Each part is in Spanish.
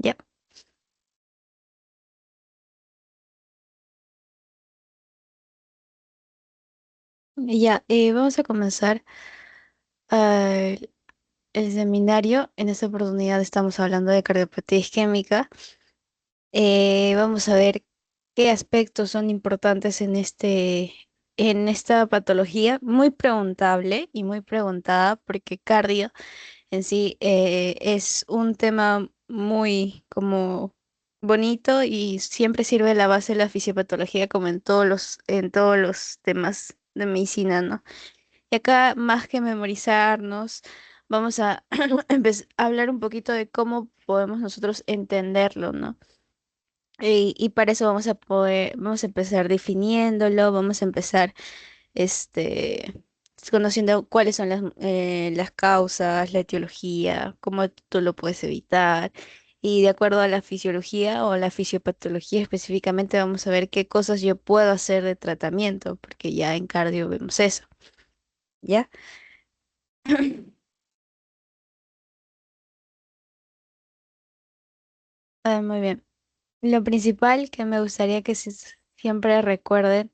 Ya, ya, vamos a comenzar el seminario. En esta oportunidad estamos hablando de cardiopatía isquémica. Vamos a ver qué aspectos son importantes en esta patología, muy preguntable y muy preguntada, porque cardio en sí es un tema muy como bonito y siempre sirve la base de la fisiopatología como en todos los temas de medicina, ¿no? Y acá, más que memorizarnos, vamos a a hablar un poquito de cómo podemos nosotros entenderlo, ¿no? Y para eso vamos a empezar definiéndolo, vamos a empezar este, conociendo cuáles son las causas, la etiología, cómo tú lo puedes evitar. Y de acuerdo a la fisiología o la fisiopatología específicamente, vamos a ver qué cosas yo puedo hacer de tratamiento, porque ya en cardio vemos eso, ¿ya? Muy bien. Lo principal que me gustaría que siempre recuerden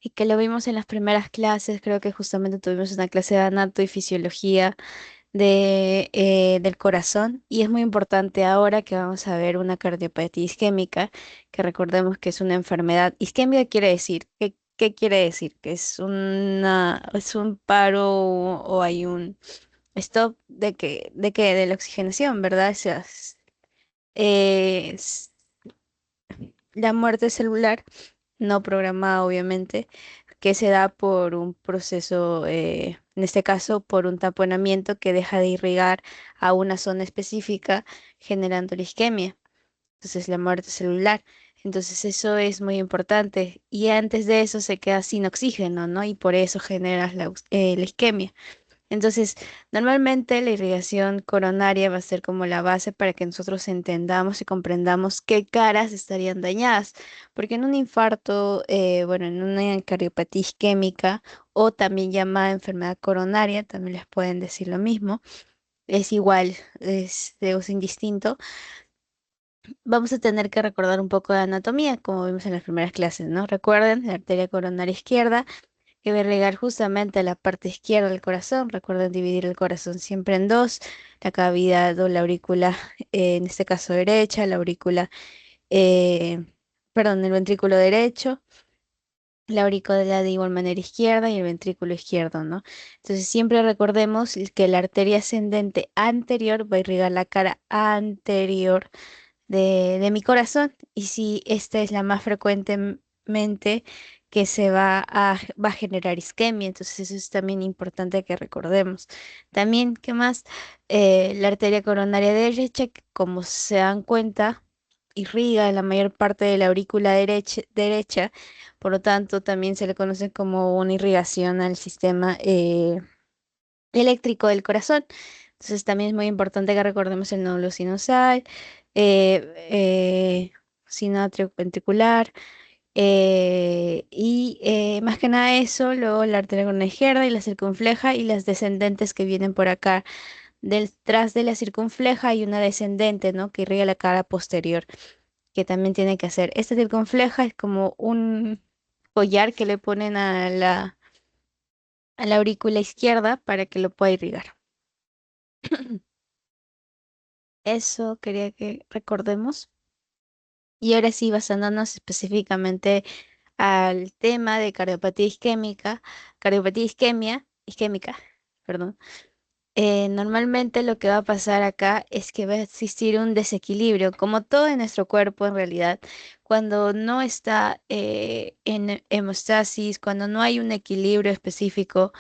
y que lo vimos en las primeras clases, creo que justamente tuvimos una clase de anato y fisiología del corazón y es muy importante ahora que vamos a ver una cardiopatía isquémica, que recordemos que es una enfermedad. Isquemia quiere decir, ¿qué quiere decir? Que es un paro o hay un stop de la oxigenación, ¿verdad? O sea, es la muerte celular no programada, obviamente, que se da por un proceso, en este caso, por un taponamiento que deja de irrigar a una zona específica, generando la isquemia. Entonces, la muerte celular. Entonces, eso es muy importante. Y antes de eso se queda sin oxígeno, ¿no? Y por eso generas la isquemia. Entonces, normalmente la irrigación coronaria va a ser como la base para que nosotros entendamos y comprendamos qué caras estarían dañadas, porque en un infarto, bueno, en una cardiopatía isquémica o también llamada enfermedad coronaria, también les pueden decir lo mismo, es igual, es indistinto. Vamos a tener que recordar un poco de anatomía, como vimos en las primeras clases, ¿no? Recuerden, la arteria coronaria izquierda que va a irrigar justamente a la parte izquierda del corazón. Recuerden dividir el corazón siempre en dos, la cavidad o la aurícula, en este caso derecha, la aurícula, eh, perdón, el ventrículo derecho, la aurícula de igual manera izquierda y el ventrículo izquierdo, ¿no? Entonces siempre recordemos que la arteria ascendente anterior va a irrigar la cara anterior de mi corazón y si esta es la más frecuentemente que va a generar isquemia, entonces eso es también importante que recordemos. También, ¿qué más? La arteria coronaria derecha, que como se dan cuenta, irriga la mayor parte de la aurícula derecha, por lo tanto también se le conoce como una irrigación al sistema eléctrico del corazón. Entonces también es muy importante que recordemos el nódulo sinusal, eh, eh, sino atrioventricular, y más que nada eso, luego la arteria coronaria izquierda y la circunfleja y las descendentes que vienen por acá. Detrás de la circunfleja hay una descendente, ¿no? Que irriga la cara posterior, que también tiene que hacer. Esta circunfleja es como un collar que le ponen a la aurícula izquierda para que lo pueda irrigar. Eso quería que recordemos. Y ahora sí, basándonos específicamente al tema de cardiopatía isquémica, perdón. Normalmente lo que va a pasar acá es que va a existir un desequilibrio, como todo en nuestro cuerpo en realidad, cuando no está en hemostasis, cuando no hay un equilibrio específico,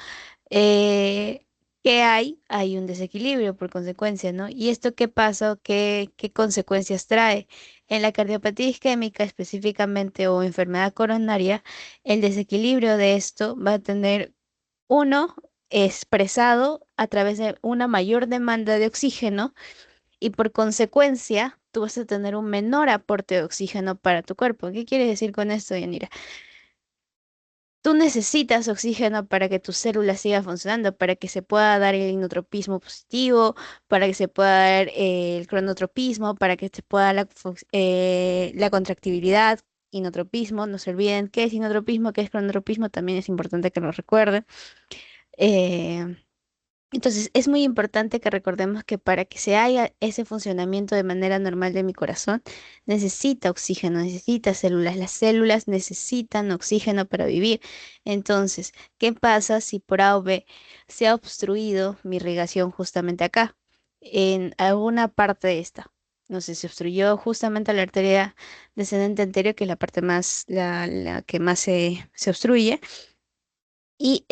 eh, ¿qué hay? Hay un desequilibrio por consecuencia, ¿no? ¿Y esto qué pasa? ¿Qué consecuencias trae? En la cardiopatía isquémica específicamente o enfermedad coronaria, el desequilibrio de esto va a tener uno expresado a través de una mayor demanda de oxígeno y por consecuencia tú vas a tener un menor aporte de oxígeno para tu cuerpo. ¿Qué quiere decir con esto, Yanira? tú necesitas oxígeno para que tus células sigan funcionando, para que se pueda dar el inotropismo positivo, para que se pueda dar el cronotropismo, para que se pueda dar la contractibilidad, inotropismo. No se olviden qué es inotropismo, qué es cronotropismo, también es importante que lo recuerden. Eh, entonces, es muy importante que recordemos que para que se haya ese funcionamiento de manera normal de mi corazón, necesita oxígeno, necesita células. Las células necesitan oxígeno para vivir. Entonces, ¿qué pasa si por A o B se ha obstruido mi irrigación justamente acá, en alguna parte de esta? No sé, se obstruyó justamente la arteria descendente anterior, que es la parte más, la que más se obstruye. Y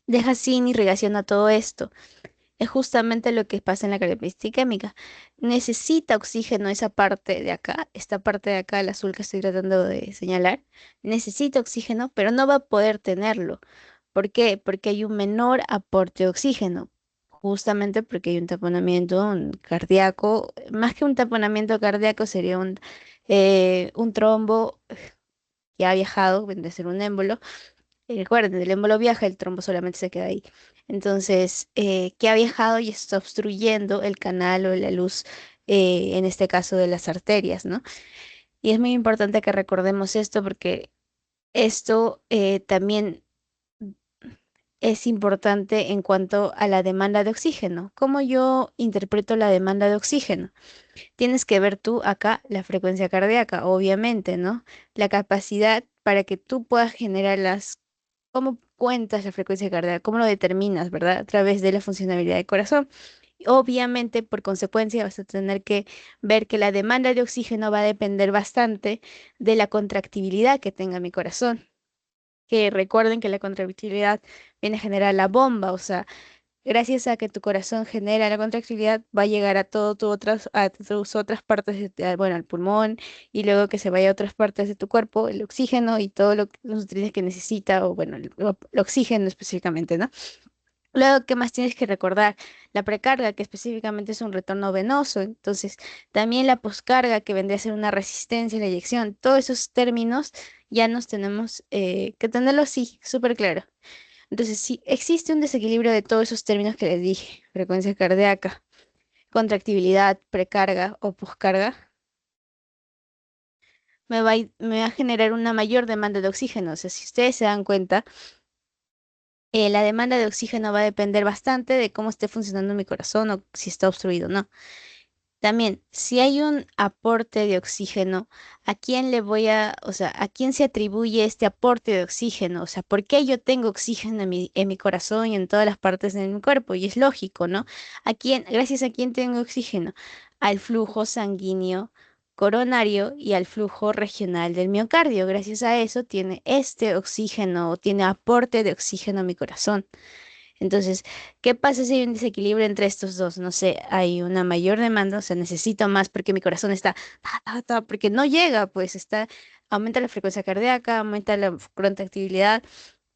deja sin irrigación a todo esto. Es justamente lo que pasa en la cardiopatía isquémica. Necesita oxígeno esa parte de acá, esta parte de acá, el azul que estoy tratando de señalar. Necesita oxígeno, pero no va a poder tenerlo. ¿Por qué? Porque hay un menor aporte de oxígeno. Justamente porque hay un taponamiento cardíaco. Más que un taponamiento cardíaco, sería un trombo que ha viajado, vendría a ser un émbolo. Recuerden, el émbolo viaja, el trombo solamente se queda ahí. Entonces, que ha viajado y está obstruyendo el canal o la luz, en este caso de las arterias, ¿no? Y es muy importante que recordemos esto porque esto también es importante en cuanto a la demanda de oxígeno. ¿Cómo yo interpreto la demanda de oxígeno? Tienes que ver tú acá la frecuencia cardíaca, obviamente, ¿no? La capacidad para que tú puedas generar ¿cómo cuentas la frecuencia cardíaca? ¿Cómo lo determinas, verdad? A través de la funcionalidad del corazón. Y obviamente, por consecuencia, vas a tener que ver que la demanda de oxígeno va a depender bastante de la contractibilidad que tenga mi corazón. Que recuerden que la contractibilidad viene a generar la bomba, o sea, gracias a que tu corazón genera la contractilidad, va a llegar a a tus otras partes, bueno, al pulmón, y luego que se vaya a otras partes de tu cuerpo, el oxígeno y todos los nutrientes que necesita, o bueno, el oxígeno específicamente, ¿no? Luego, ¿qué más tienes que recordar? La precarga, que específicamente es un retorno venoso, entonces también la poscarga, que vendría a ser una resistencia a la eyección. Todos esos términos ya nos tenemos que tenerlo así, súper claro. Entonces, si existe un desequilibrio de todos esos términos que les dije, frecuencia cardíaca, contractibilidad, precarga o poscarga, me va a generar una mayor demanda de oxígeno. O sea, si ustedes se dan cuenta, la demanda de oxígeno va a depender bastante de cómo esté funcionando mi corazón o si está obstruido o no. También, si hay un aporte de oxígeno, ¿a quién o sea, a quién se atribuye este aporte de oxígeno? O sea, ¿por qué yo tengo oxígeno en mi corazón y en todas las partes de mi cuerpo? Y es lógico, ¿no? Gracias a quién tengo oxígeno? Al flujo sanguíneo coronario y al flujo regional del miocardio. Gracias a eso tiene este oxígeno, tiene aporte de oxígeno a mi corazón. Entonces, ¿qué pasa si hay un desequilibrio entre estos dos? No sé, hay una mayor demanda, o sea, necesito más porque mi corazón está, porque no llega, pues aumenta la frecuencia cardíaca, aumenta la contractibilidad,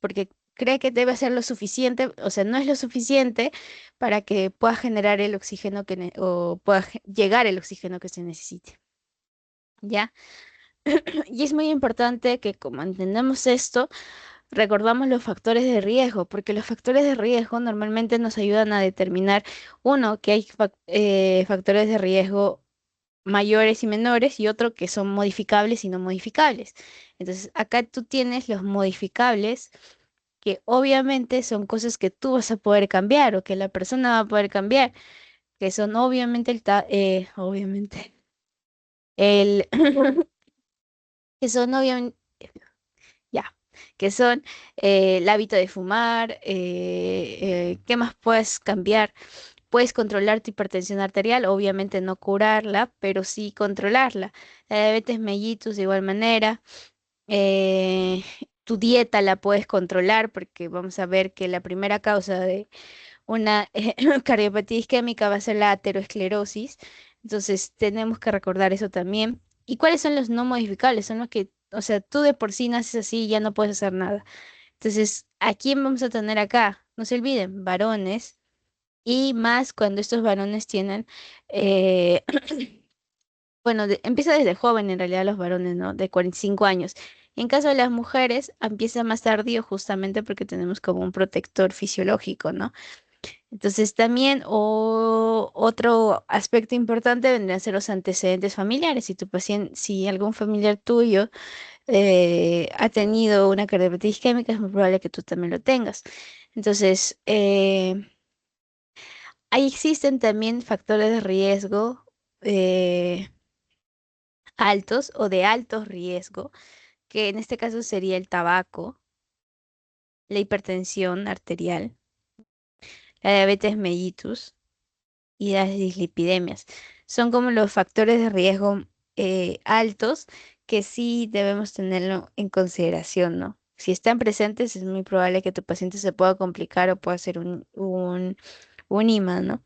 porque cree que debe hacer lo suficiente, o sea, no es lo suficiente para que pueda generar el oxígeno o pueda llegar el oxígeno que se necesite. ¿Ya? Y es muy importante que como entendemos esto, recordamos los factores de riesgo, porque los factores de riesgo normalmente nos ayudan a determinar, uno, que hay factores de riesgo mayores y menores y otro que son modificables y no modificables. Entonces, acá tú tienes los modificables, que obviamente son cosas que tú vas a poder cambiar o que la persona va a poder cambiar, que son obviamente obviamente, el, que son obviamente, ya, que son el hábito de fumar, ¿qué más puedes cambiar? Puedes controlar tu hipertensión arterial, obviamente no curarla, pero sí controlarla. La diabetes mellitus de igual manera. Tu dieta la puedes controlar porque vamos a ver que la primera causa de una cardiopatía isquémica va a ser la aterosclerosis. Entonces tenemos que recordar eso también. ¿Y cuáles son los no modificables? Son los que, o sea, tú de por sí naces así y ya no puedes hacer nada. Entonces, ¿a quién vamos a tener acá? No se olviden, varones. Y más cuando estos varones tienen, eh, bueno, empieza desde joven en realidad los varones, ¿no? De 45 años. En caso de las mujeres, empieza más tardío justamente porque tenemos como un protector fisiológico, ¿no? Entonces también otro aspecto importante vendrían a ser los antecedentes familiares. Si tu paciente, si algún familiar tuyo ha tenido una cardiopatía isquémica, es muy probable que tú también lo tengas. Entonces, ahí existen también factores de riesgo eh, altos o de alto riesgo, que en este caso sería el tabaco, la hipertensión arterial, la diabetes mellitus y las dislipidemias. Son como los factores de riesgo altos que sí debemos tenerlo en consideración, ¿no? Si están presentes, es muy probable que tu paciente se pueda complicar o pueda ser un IMA, ¿no?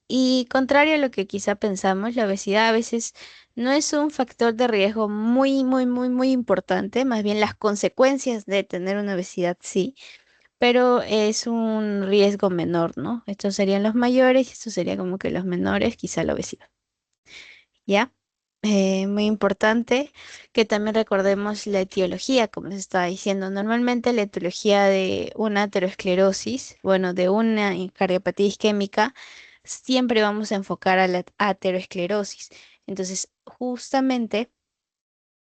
Y contrario a lo que quizá pensamos, la obesidad a veces no es un factor de riesgo muy, muy, muy, muy importante, más bien las consecuencias de tener una obesidad sí, pero es un riesgo menor, ¿no? Estos serían los mayores y estos serían como que los menores, quizá la obesidad, ¿ya? Muy importante que también recordemos la etiología, como se estaba diciendo. Normalmente la etiología de una aterosclerosis, bueno, de una cardiopatía isquémica, siempre vamos a enfocar a la aterosclerosis. Entonces, justamente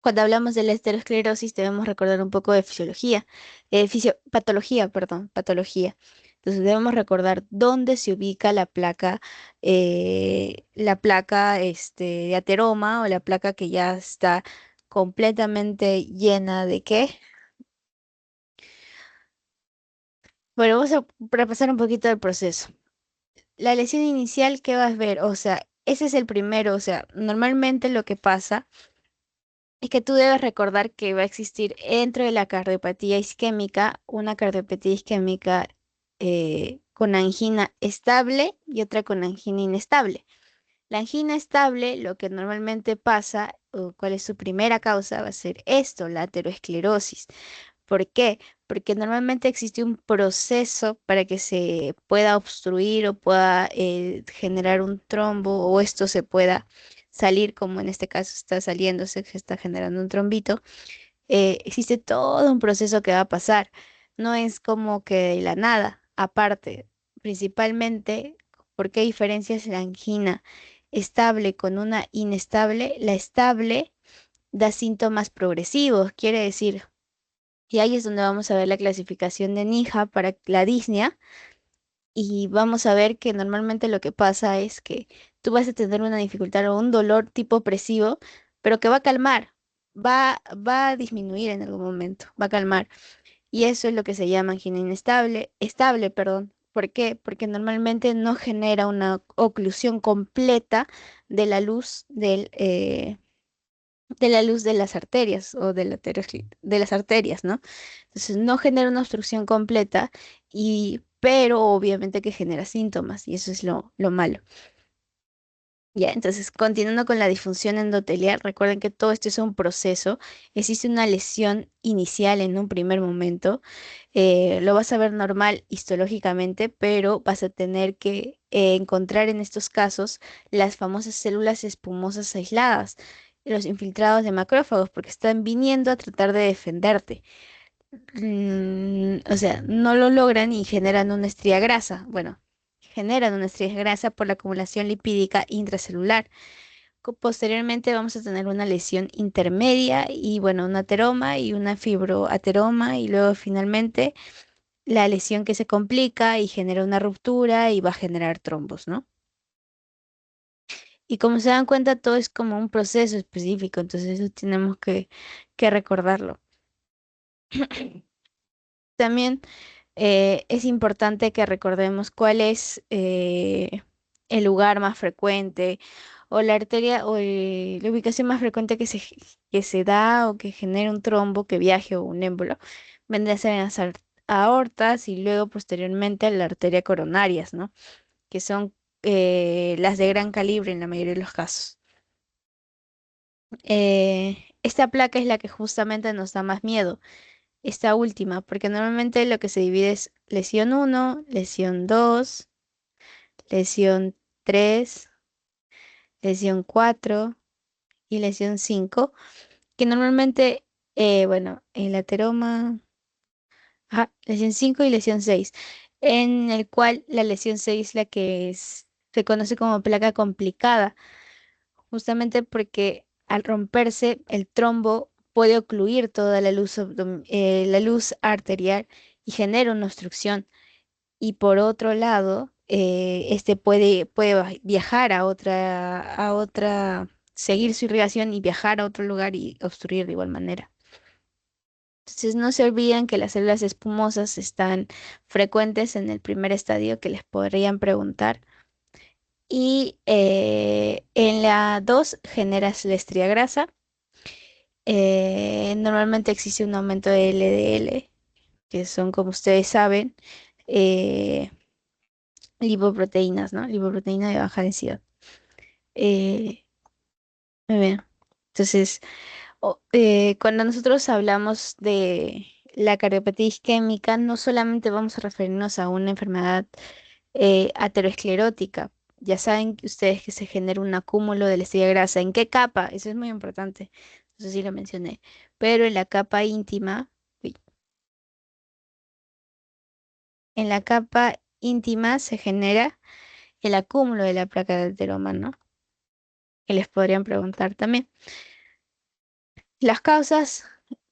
cuando hablamos de la aterosclerosis, debemos recordar un poco de fisiología, patología, perdón, patología. Entonces debemos recordar dónde se ubica la placa de ateroma o la placa que ya está completamente llena de ¿qué? Bueno, vamos a repasar un poquito el proceso. La lesión inicial, ¿qué vas a ver? O sea, ese es el primero. O sea, normalmente lo que pasa es que tú debes recordar que va a existir dentro de la cardiopatía isquémica una cardiopatía isquémica con angina estable y otra con angina inestable. La angina estable, lo que normalmente pasa, o cuál es su primera causa, va a ser esto, la aterosclerosis. ¿Por qué? Porque normalmente existe un proceso para que se pueda obstruir o pueda generar un trombo o esto se pueda salir, como en este caso está saliendo, se está generando un trombito. Existe todo un proceso que va a pasar. No es como que de la nada. Aparte, principalmente, ¿por qué diferencias la angina estable con una inestable? La estable da síntomas progresivos, quiere decir, y ahí es donde vamos a ver la clasificación de NIHA para la disnea. Y vamos a ver que normalmente lo que pasa es que tú vas a tener una dificultad o un dolor tipo opresivo, pero que va a calmar, va a disminuir en algún momento, va a calmar. Y eso es lo que se llama angina inestable, estable, perdón. ¿Por qué? Porque normalmente no genera una oclusión completa de la luz de la luz de las arterias o de de las arterias, ¿no? Entonces no genera una obstrucción completa pero obviamente que genera síntomas y eso es lo malo. Ya, entonces continuando con la disfunción endotelial, recuerden que todo esto es un proceso. Existe una lesión inicial en un primer momento. Lo vas a ver normal histológicamente, pero vas a tener que encontrar en estos casos las famosas células espumosas aisladas, los infiltrados de macrófagos, porque están viniendo a tratar de defenderte. O sea, no lo logran y generan una estría grasa. Bueno, generan una estría grasa por la acumulación lipídica intracelular. Posteriormente vamos a tener una lesión intermedia y bueno, un ateroma y una fibroateroma y luego finalmente la lesión que se complica y genera una ruptura y va a generar trombos, ¿no? Y como se dan cuenta, todo es como un proceso específico, entonces eso tenemos que recordarlo. También es importante que recordemos cuál es el lugar más frecuente o la arteria o la ubicación más frecuente que se da o que genera un trombo que viaje o un émbolo. Vendría a ser en las aortas y luego posteriormente a la arteria coronarias, ¿no? Que son las de gran calibre en la mayoría de los casos. Esta placa es la que justamente nos da más miedo esta última, porque normalmente lo que se divide es lesión uno, lesión 2, lesión 3, lesión 4. y lesión 5, que normalmente, bueno, el ateroma, ajá, lesión 5 y lesión 6, en el cual la lesión 6 la que se conoce como placa complicada, justamente porque al romperse el trombo puede ocluir toda la luz, la luz arterial y genera una obstrucción. Y por otro lado, este puede viajar seguir su irrigación y viajar a otro lugar y obstruir de igual manera. Entonces no se olviden que las células espumosas están frecuentes en el primer estadio que les podrían preguntar. Y en la 2 generas la estría grasa. Normalmente existe un aumento de LDL, que son, como ustedes saben, eh, lipoproteínas, ¿no? Lipoproteína de baja densidad. Eh, Muy bien. Entonces, cuando nosotros hablamos de la cardiopatía isquémica, no solamente vamos a referirnos a una enfermedad aterosclerótica. Ya saben que ustedes que se genera un acúmulo de la estrella grasa. ¿En qué capa? Eso es muy importante. Eso sí lo mencioné. Pero en la capa íntima, uy, en la capa íntima se genera el acúmulo de la placa de ateroma, ¿no? Que les podrían preguntar también. Las causas,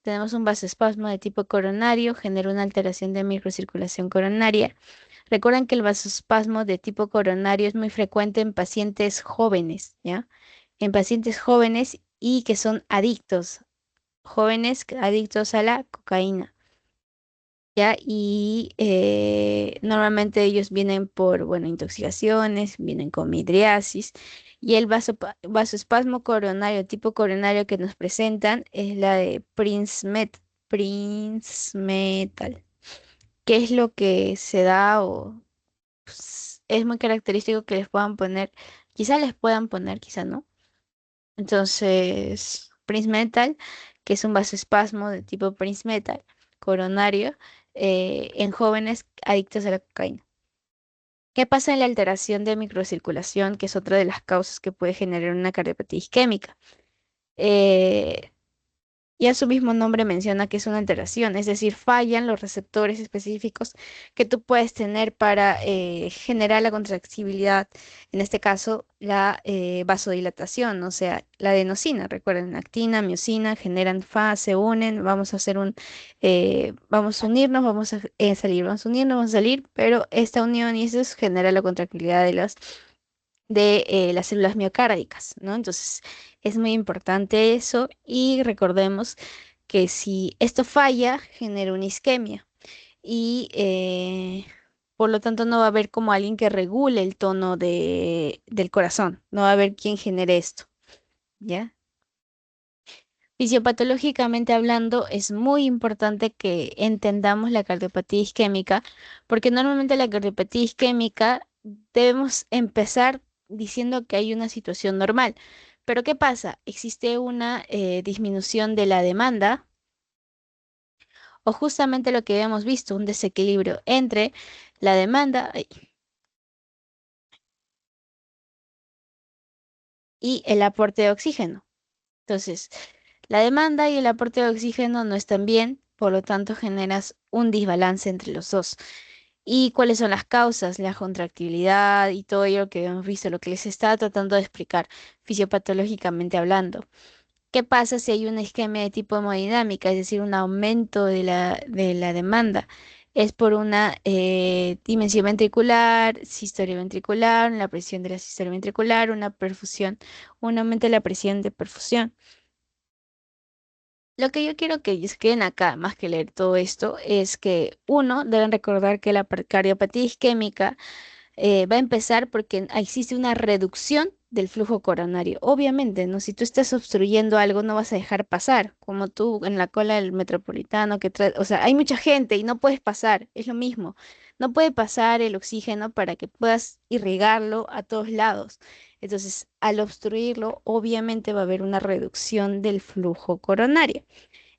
tenemos un vasoespasmo de tipo coronario, genera una alteración de microcirculación coronaria. Recuerden que el vasoespasmo de tipo coronario es muy frecuente en pacientes jóvenes, ¿ya? En pacientes jóvenes y que son adictos, adictos a la cocaína. ¿Ya? Y normalmente ellos vienen por, bueno, intoxicaciones, vienen con midriasis. Y el vasoespasmo coronario, tipo coronario que nos presentan es la de Prince Metal. ¿Qué es lo que se da o pues, es muy característico que les puedan poner, quizá les puedan poner, quizá no? Entonces, Prince Metal, que es un vasoespasmo de tipo Prince Metal, coronario, en jóvenes adictos a la cocaína. ¿Qué pasa en la alteración de microcirculación, que es otra de las causas que puede generar una cardiopatía isquémica? Eh, Ya su mismo nombre menciona que es una alteración, es decir, fallan los receptores específicos que tú puedes tener para generar la contractibilidad, en este caso la vasodilatación, o sea, la adenosina. Recuerden, actina, miosina generan Fa, se unen, vamos a hacer vamos a unirnos, vamos a salir, vamos a unirnos, vamos a salir, pero esta unión y eso genera la contractilidad de las células miocárdicas, ¿no? Entonces, es muy importante eso y recordemos que si esto falla, genera una isquemia y por lo tanto no va a haber como alguien que regule el tono del corazón, no va a haber quien genere esto, ¿ya? Fisiopatológicamente hablando, es muy importante que entendamos la cardiopatía isquémica, porque normalmente la cardiopatía isquémica debemos empezar diciendo que hay una situación normal. Pero ¿qué pasa? Existe una disminución de la demanda o justamente lo que hemos visto, un desequilibrio entre la demanda y el aporte de oxígeno. Entonces, la demanda y el aporte de oxígeno no están bien, por lo tanto generas un desbalance entre los dos. ¿Y cuáles son las causas? La contractibilidad y todo ello que hemos visto, lo que les estaba tratando de explicar fisiopatológicamente hablando. ¿Qué pasa si hay una isquemia de tipo hemodinámica, es decir, un aumento de la demanda? Es por una dimensión ventricular, sistolia ventricular, la presión de la sistolia ventricular, una perfusión, un aumento de la presión de perfusión. Lo que yo quiero que ellos queden acá, más que leer todo esto, es que uno, deben recordar que la cardiopatía isquémica va a empezar porque existe una reducción del flujo coronario. Obviamente, ¿no? Si tú estás obstruyendo algo, no vas a dejar pasar, como tú en la cola del metropolitano, o sea, hay mucha gente y no puedes pasar, es lo mismo. No puede pasar el oxígeno para que puedas irrigarlo a todos lados. Entonces, al obstruirlo, obviamente va a haber una reducción del flujo coronario,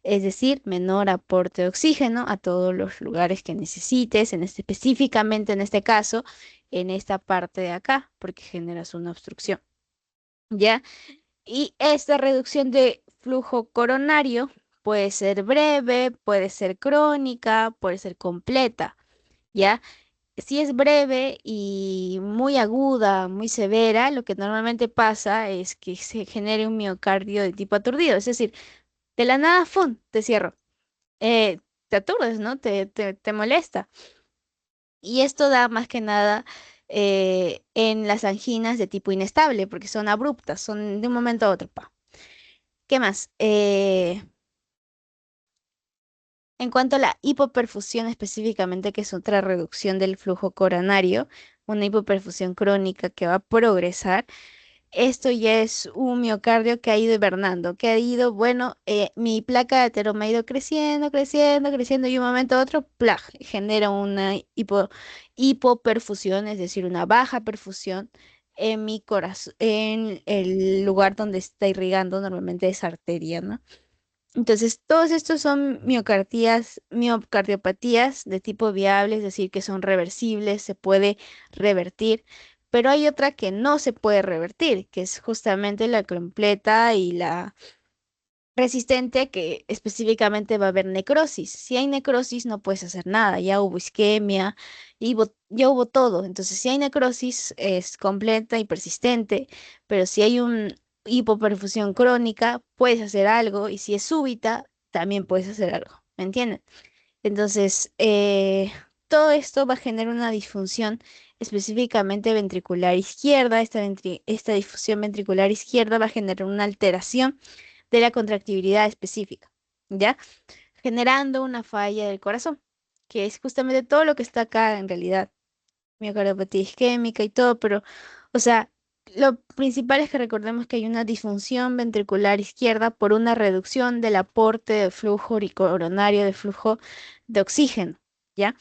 es decir, menor aporte de oxígeno a todos los lugares que necesites, específicamente en este caso, en esta parte de acá, porque generas una obstrucción. ¿Ya? Y esta reducción de flujo coronario puede ser breve, puede ser crónica, puede ser completa, ¿ya? Si es breve y muy aguda, muy severa, lo que normalmente pasa es que se genere un miocardio de tipo aturdido, es decir, de la nada, ¡fum!, te cierro. Eh, Te aturdes, ¿no? Te molesta. Y esto da más que nada en las anginas de tipo inestable, porque son abruptas, son de un momento a otro. Pa. ¿Qué más? En cuanto a la hipoperfusión específicamente, que es otra reducción del flujo coronario, una hipoperfusión crónica que va a progresar. Esto ya es un miocardio que ha ido hibernando, que ha ido, bueno, mi placa de ateroma ha ido creciendo, creciendo, creciendo y un momento a otro, ¡plaj!, genera una hipoperfusión, es decir, una baja perfusión en mi corazón, en el lugar donde está irrigando normalmente esa arteria, ¿no? Entonces, todos estos son miocardiopatías de tipo viable, es decir, que son reversibles, se puede revertir, pero hay otra que no se puede revertir, que es justamente la completa y la resistente, que específicamente va a haber necrosis. Si hay necrosis, no puedes hacer nada, ya hubo isquemia, ya hubo todo. Entonces, si hay necrosis, es completa y persistente, pero si hay un hipoperfusión crónica, puedes hacer algo, y si es súbita, también puedes hacer algo. ¿Me entienden? Entonces, todo esto va a generar una disfunción específicamente ventricular izquierda. Esta disfunción ventricular izquierda va a generar una alteración de la contractibilidad específica, ¿ya? Generando una falla del corazón, que es justamente todo lo que está acá en realidad, miocardiopatía isquémica y todo, pero, o sea, lo principal es que recordemos que hay una disfunción ventricular izquierda por una reducción del aporte de flujo coronario, de flujo de oxígeno, ¿ya?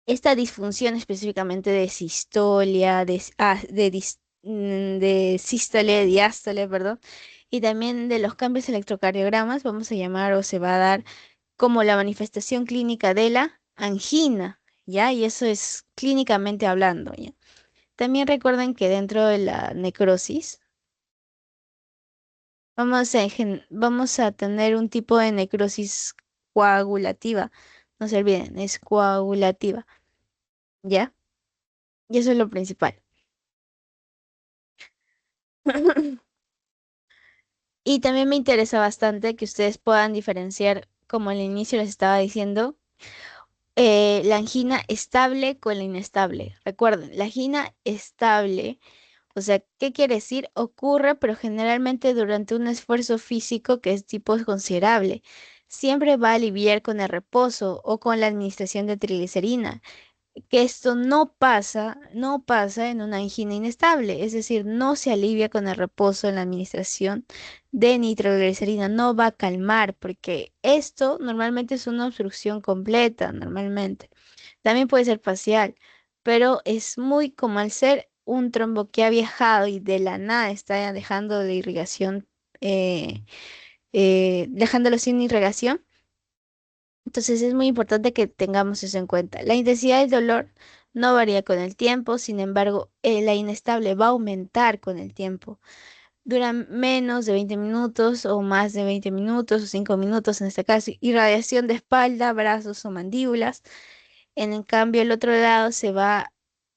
Esta disfunción específicamente de sistolia, de sístole, diástole, perdón, y también de los cambios electrocardiogramas, vamos a llamar o se va a dar como la manifestación clínica de la angina, ¿ya? Y eso es clínicamente hablando, ¿ya? También recuerden que dentro de la necrosis vamos a tener un tipo de necrosis coagulativa, no se olviden, es coagulativa, ¿ya? Y eso es lo principal. Y también me interesa bastante que ustedes puedan diferenciar, como al inicio les estaba diciendo, la angina estable con la inestable. Recuerden, la angina estable, o sea, ¿qué quiere decir? Ocurre, pero generalmente durante un esfuerzo físico que es tipo considerable. Siempre va a aliviar con el reposo o con la administración de triglicerina, que esto no pasa en una angina inestable, es decir, no se alivia con el reposo en la administración de nitroglicerina, no va a calmar, porque esto normalmente es una obstrucción completa, normalmente. También puede ser facial, pero es muy como al ser un trombo que ha viajado y de la nada está dejando de irrigación, eh, dejándolo sin irrigación. Entonces es muy importante que tengamos eso en cuenta. La intensidad del dolor no varía con el tiempo, sin embargo, la inestable va a aumentar con el tiempo. Dura menos de 20 minutos o más de 20 minutos o 5 minutos en este caso. Irradiación de espalda, brazos o mandíbulas. En el cambio, el otro lado se va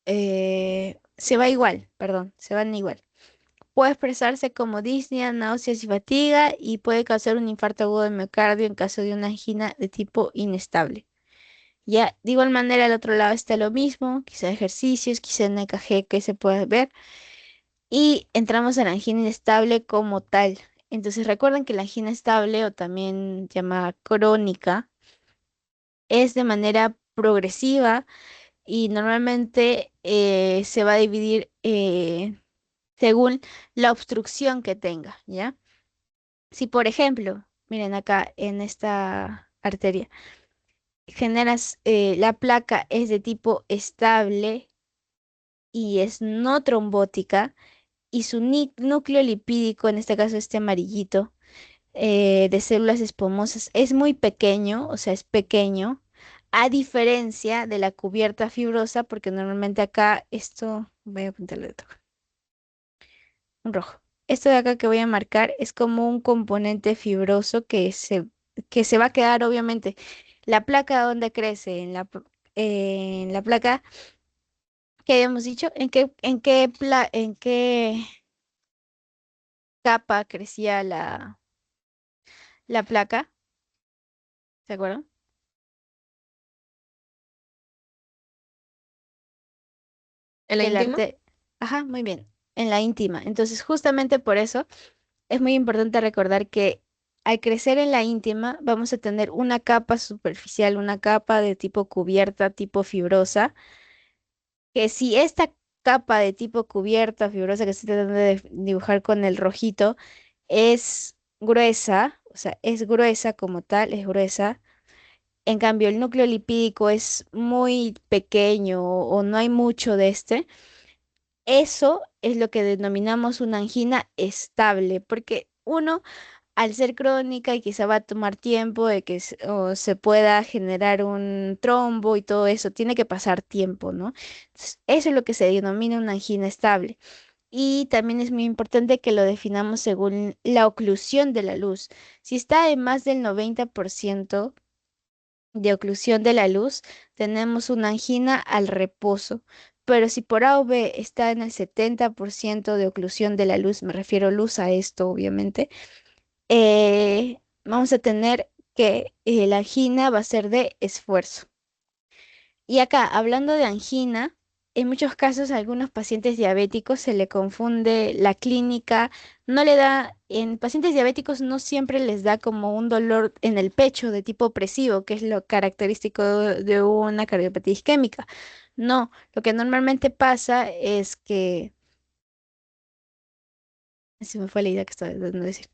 igual, perdón, se van igual. Puede expresarse como disnea, náuseas y fatiga, y puede causar un infarto agudo de miocardio en caso de una angina de tipo inestable. Ya, de igual manera, al otro lado está lo mismo, quizá ejercicios, quizá en EKG que se puede ver, y entramos a la angina inestable como tal. Entonces recuerden que la angina estable, o también llamada crónica, es de manera progresiva y normalmente se va a dividir según la obstrucción que tenga, ¿ya? Si, por ejemplo, miren acá en esta arteria, la placa es de tipo estable y es no trombótica, y su núcleo lipídico, en este caso este amarillito, de células esponjosas, es muy pequeño, o sea, es pequeño, a diferencia de la cubierta fibrosa, porque normalmente acá esto, voy a pintarle otro, un rojo. Esto de acá que voy a marcar es como un componente fibroso que se va a quedar, obviamente. La placa donde crece, en la placa que habíamos dicho, en qué capa crecía la placa, ¿se acuerdan? ¿En la El íntima? arte, ajá, muy bien, en la íntima. Entonces, justamente por eso es muy importante recordar que al crecer en la íntima vamos a tener una capa superficial, una capa de tipo cubierta, tipo fibrosa, que si esta capa de tipo cubierta, fibrosa que estoy tratando de dibujar con el rojito, es gruesa, o sea, es gruesa como tal, es gruesa. En cambio, el núcleo lipídico es muy pequeño o no hay mucho de este. Eso es lo que denominamos una angina estable, porque uno, al ser crónica y quizá va a tomar tiempo de que o se pueda generar un trombo y todo eso, tiene que pasar tiempo, ¿no? Entonces, eso es lo que se denomina una angina estable. Y también es muy importante que lo definamos según la oclusión de la luz. Si está en más del 90% de oclusión de la luz, tenemos una angina al reposo. Pero si por A o B está en el 70% de oclusión de la luz, me refiero luz a esto, obviamente, vamos a tener que la angina va a ser de esfuerzo. Y acá, hablando de angina, en muchos casos a algunos pacientes diabéticos se le confunde la clínica, no le da, en pacientes diabéticos no siempre les da como un dolor en el pecho de tipo opresivo, que es lo característico de una cardiopatía isquémica. No, lo que normalmente pasa es que, se me fue la idea que estaba tratando de decir.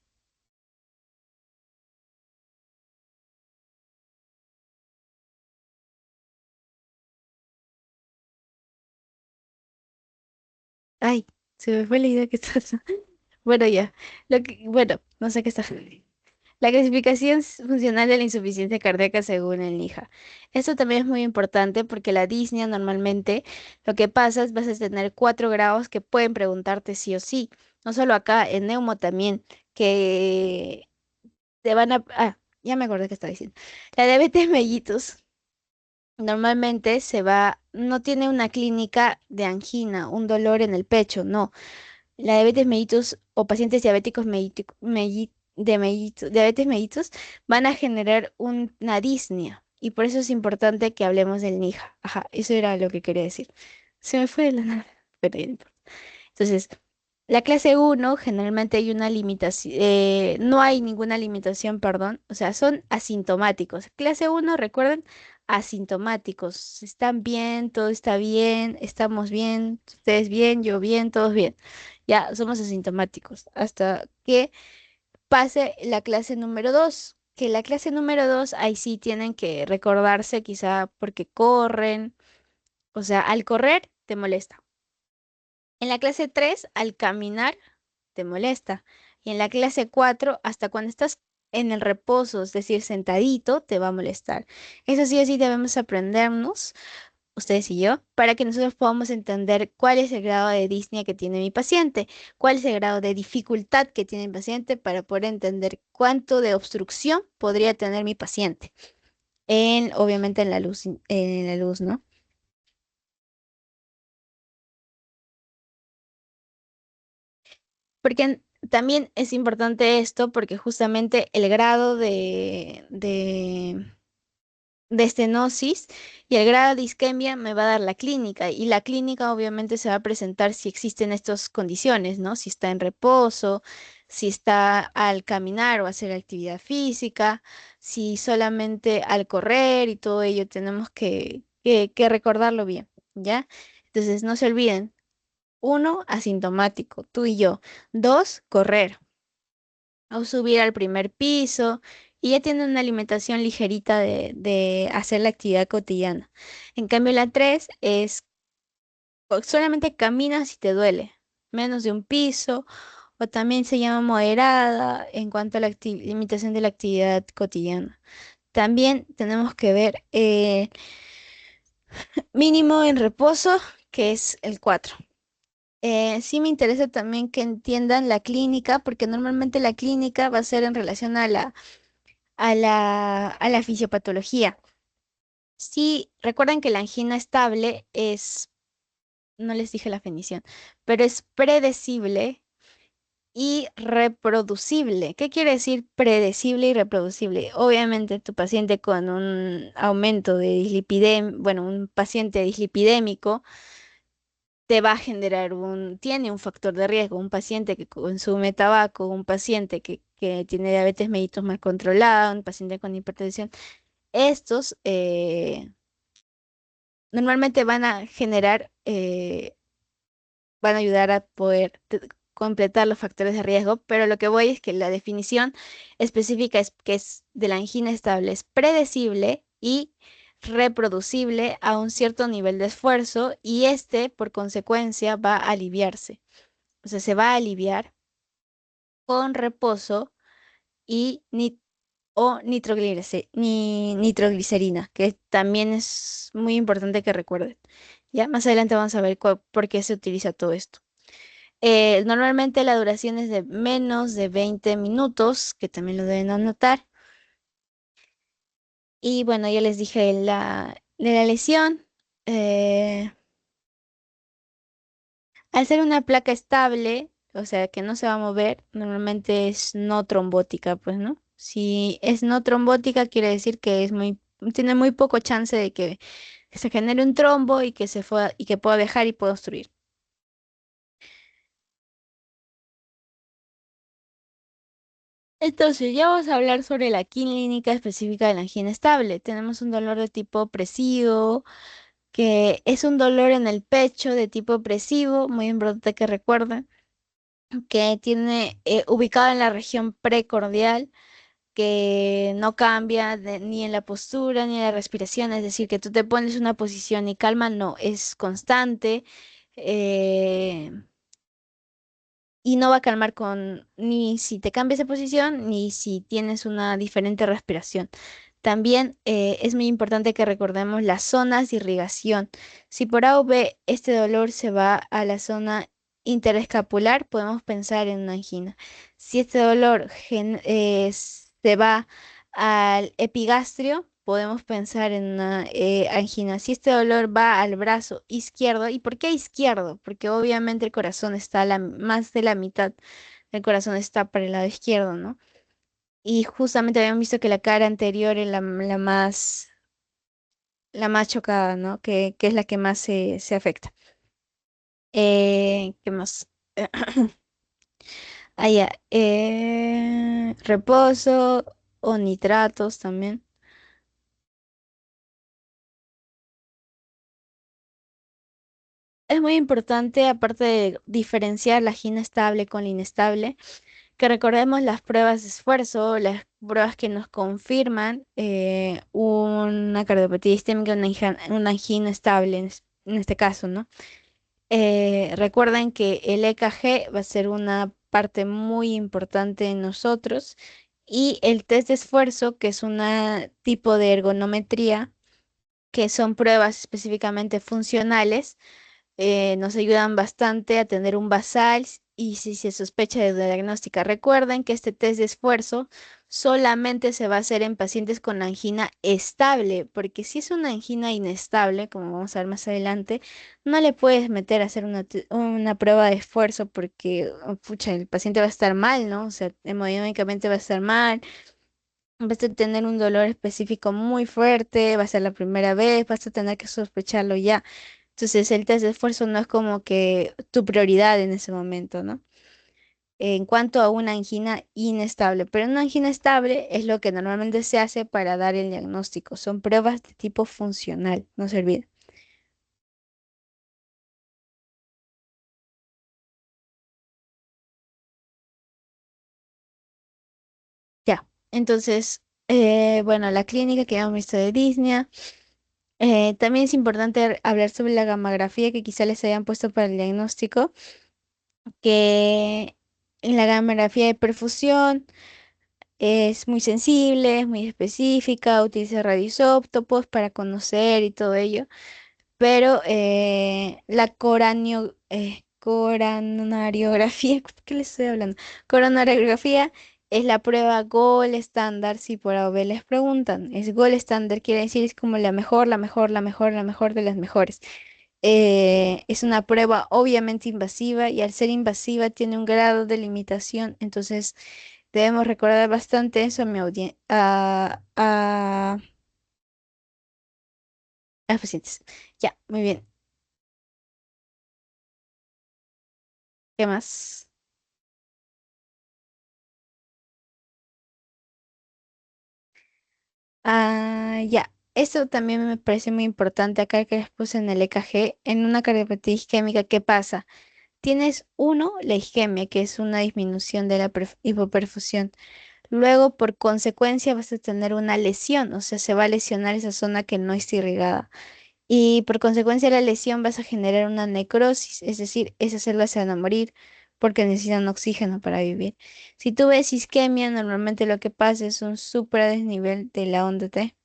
Ay, se me fue la idea que estaba. Bueno, ya. Bueno, no sé qué está. La clasificación funcional de la insuficiencia cardíaca según el NIJA. Esto también es muy importante porque la disnea normalmente lo que pasa es vas a tener 4 grados que pueden preguntarte sí o sí. No solo acá, en neumo también, que te van a... Ah, ya me acordé que estaba diciendo. La diabetes mellitus normalmente no tiene una clínica de angina, un dolor en el pecho, no. La diabetes mellitus o pacientes diabéticos diabetes mellitus van a generar una disnea y por eso es importante que hablemos del NIJA. Ajá, eso era lo que quería decir. Se me fue de la nada, pero ya no importa. Entonces, la clase uno generalmente hay una limitación, no hay ninguna limitación, perdón, o sea, son asintomáticos. Clase uno, recuerden, asintomáticos. Están bien, todo está bien, estamos bien, ustedes bien, yo bien, todos bien. Ya somos asintomáticos hasta que pase la clase número 2. Que la clase número 2 ahí sí tienen que recordarse quizá porque corren, o sea, al correr te molesta. En la clase 3 al caminar, te molesta. Y en la clase 4 hasta cuando estás en el reposo, es decir, sentadito, te va a molestar. Eso sí o sí debemos aprendernos, ustedes y yo, para que nosotros podamos entender cuál es el grado de disnea que tiene mi paciente, cuál es el grado de dificultad que tiene mi paciente para poder entender cuánto de obstrucción podría tener mi paciente. Obviamente en la luz, ¿no? Porque también es importante esto porque justamente el grado de estenosis y el grado de isquemia me va a dar la clínica y la clínica obviamente se va a presentar si existen estas condiciones, ¿no? Si está en reposo, si está al caminar o hacer actividad física, si solamente al correr y todo ello tenemos que recordarlo bien, ¿ya? Entonces no se olviden, uno, asintomático, tú y yo. Dos, correr o subir al primer piso y ya tiene una alimentación ligerita de hacer la actividad cotidiana. En cambio, la 3 es solamente caminas si te duele, menos de un piso, o también se llama moderada en cuanto a la limitación de la actividad cotidiana. También tenemos que ver mínimo en reposo, que es el 4. Sí me interesa también que entiendan la clínica, porque normalmente la clínica va a ser en relación a la fisiopatología. Sí, recuerden que la angina estable es, no les dije la definición, pero es predecible y reproducible. ¿Qué quiere decir predecible y reproducible? Obviamente tu paciente con un aumento de bueno, un paciente dislipidémico te va a generar tiene un factor de riesgo, un paciente que consume tabaco, un paciente que tiene diabetes mellitus mal controlada, un paciente con hipertensión. Estos normalmente van a generar van a ayudar a poder completar los factores de riesgo, pero lo que voy es que la definición específica es que es de la angina estable, es predecible y reproducible a un cierto nivel de esfuerzo y este, por consecuencia, va a aliviarse. O sea, se va a aliviar con reposo y nitroglicerina, que también es muy importante que recuerden. Ya más adelante vamos a ver por qué se utiliza todo esto. Normalmente la duración es de menos de 20 minutos, que también lo deben anotar. Y bueno, ya les dije de la lesión. eh, Al ser una placa estable, o sea que no se va a mover, normalmente es no trombótica, pues, ¿no? Si es no trombótica, quiere decir que tiene muy poco chance de que se genere un trombo y y que pueda viajar y pueda obstruir. Entonces, ya vamos a hablar sobre la clínica específica de la angina estable. Tenemos un dolor de tipo opresivo, que es un dolor en el pecho de tipo opresivo, muy importante que recuerden, que tiene ubicado en la región precordial, que no cambia ni en la postura ni en la respiración, es decir, que tú te pones una posición y calma, no, es constante. eh, y no va a calmar ni si te cambias de posición ni si tienes una diferente respiración. También es muy importante que recordemos las zonas de irrigación. Si por A o B este dolor se va a la zona interescapular, podemos pensar en una angina. Si este dolor se va al epigastrio, podemos pensar en una angina. Si este dolor va al brazo izquierdo, ¿y por qué izquierdo? Porque obviamente el corazón está más de la mitad del corazón está para el lado izquierdo, ¿no? Y justamente habíamos visto que la cara anterior es la más chocada, ¿no? Que es la que más se afecta. ¿Qué más? Ya. Reposo o nitratos también. Es muy importante, aparte de diferenciar la gina estable con la inestable, que recordemos las pruebas de esfuerzo, las pruebas que nos confirman una cardiopatía isquémica, una angina estable en este caso, ¿no? Recuerden que el EKG va a ser una parte muy importante en nosotros y el test de esfuerzo, que es un tipo de ergonometría, que son pruebas específicamente funcionales, nos ayudan bastante a tener un basal y si se sospecha de diagnóstica. Recuerden que este test de esfuerzo solamente se va a hacer en pacientes con angina estable, porque si es una angina inestable, como vamos a ver más adelante, no le puedes meter a hacer una prueba de esfuerzo porque, pucha, el paciente va a estar mal, ¿no? O sea, hemodinámicamente va a estar mal. Vas a tener un dolor específico muy fuerte, va a ser la primera vez, vas a tener que sospecharlo ya. Entonces el test de esfuerzo no es como que tu prioridad en ese momento, ¿no? En cuanto a una angina inestable, pero una angina estable es lo que normalmente se hace para dar el diagnóstico. Son pruebas de tipo funcional, no se olviden. Ya, entonces, bueno, la clínica que hemos visto de Disney. También es importante hablar sobre la gamografía que quizá les hayan puesto para el diagnóstico, que en la gamografía de perfusión es muy sensible, es muy específica, utiliza radioisótopos para conocer y todo ello, pero coronariografía. ¿Qué le estoy hablando? Coronariografía es la prueba gold estándar si por A o B les preguntan. Es gold estándar, quiere decir es como la mejor, la mejor, la mejor, la mejor de las mejores. Es una prueba obviamente invasiva y al ser invasiva tiene un grado de limitación, entonces debemos recordar bastante eso a mi audiencia, a los pacientes. Ya, muy bien. ¿Qué más? Ya. Esto también me parece muy importante acá que les puse en el EKG. En una cardiopatía isquémica, ¿qué pasa? Tienes uno, la isquemia, que es una disminución de la hipoperfusión. Luego, por consecuencia, vas a tener una lesión, o sea, se va a lesionar esa zona que no está irrigada. Y por consecuencia de la lesión vas a generar una necrosis, es decir, esas células se van a morir porque necesitan oxígeno para vivir. Si tú ves isquemia, normalmente lo que pasa es un supradesnivel de la onda T.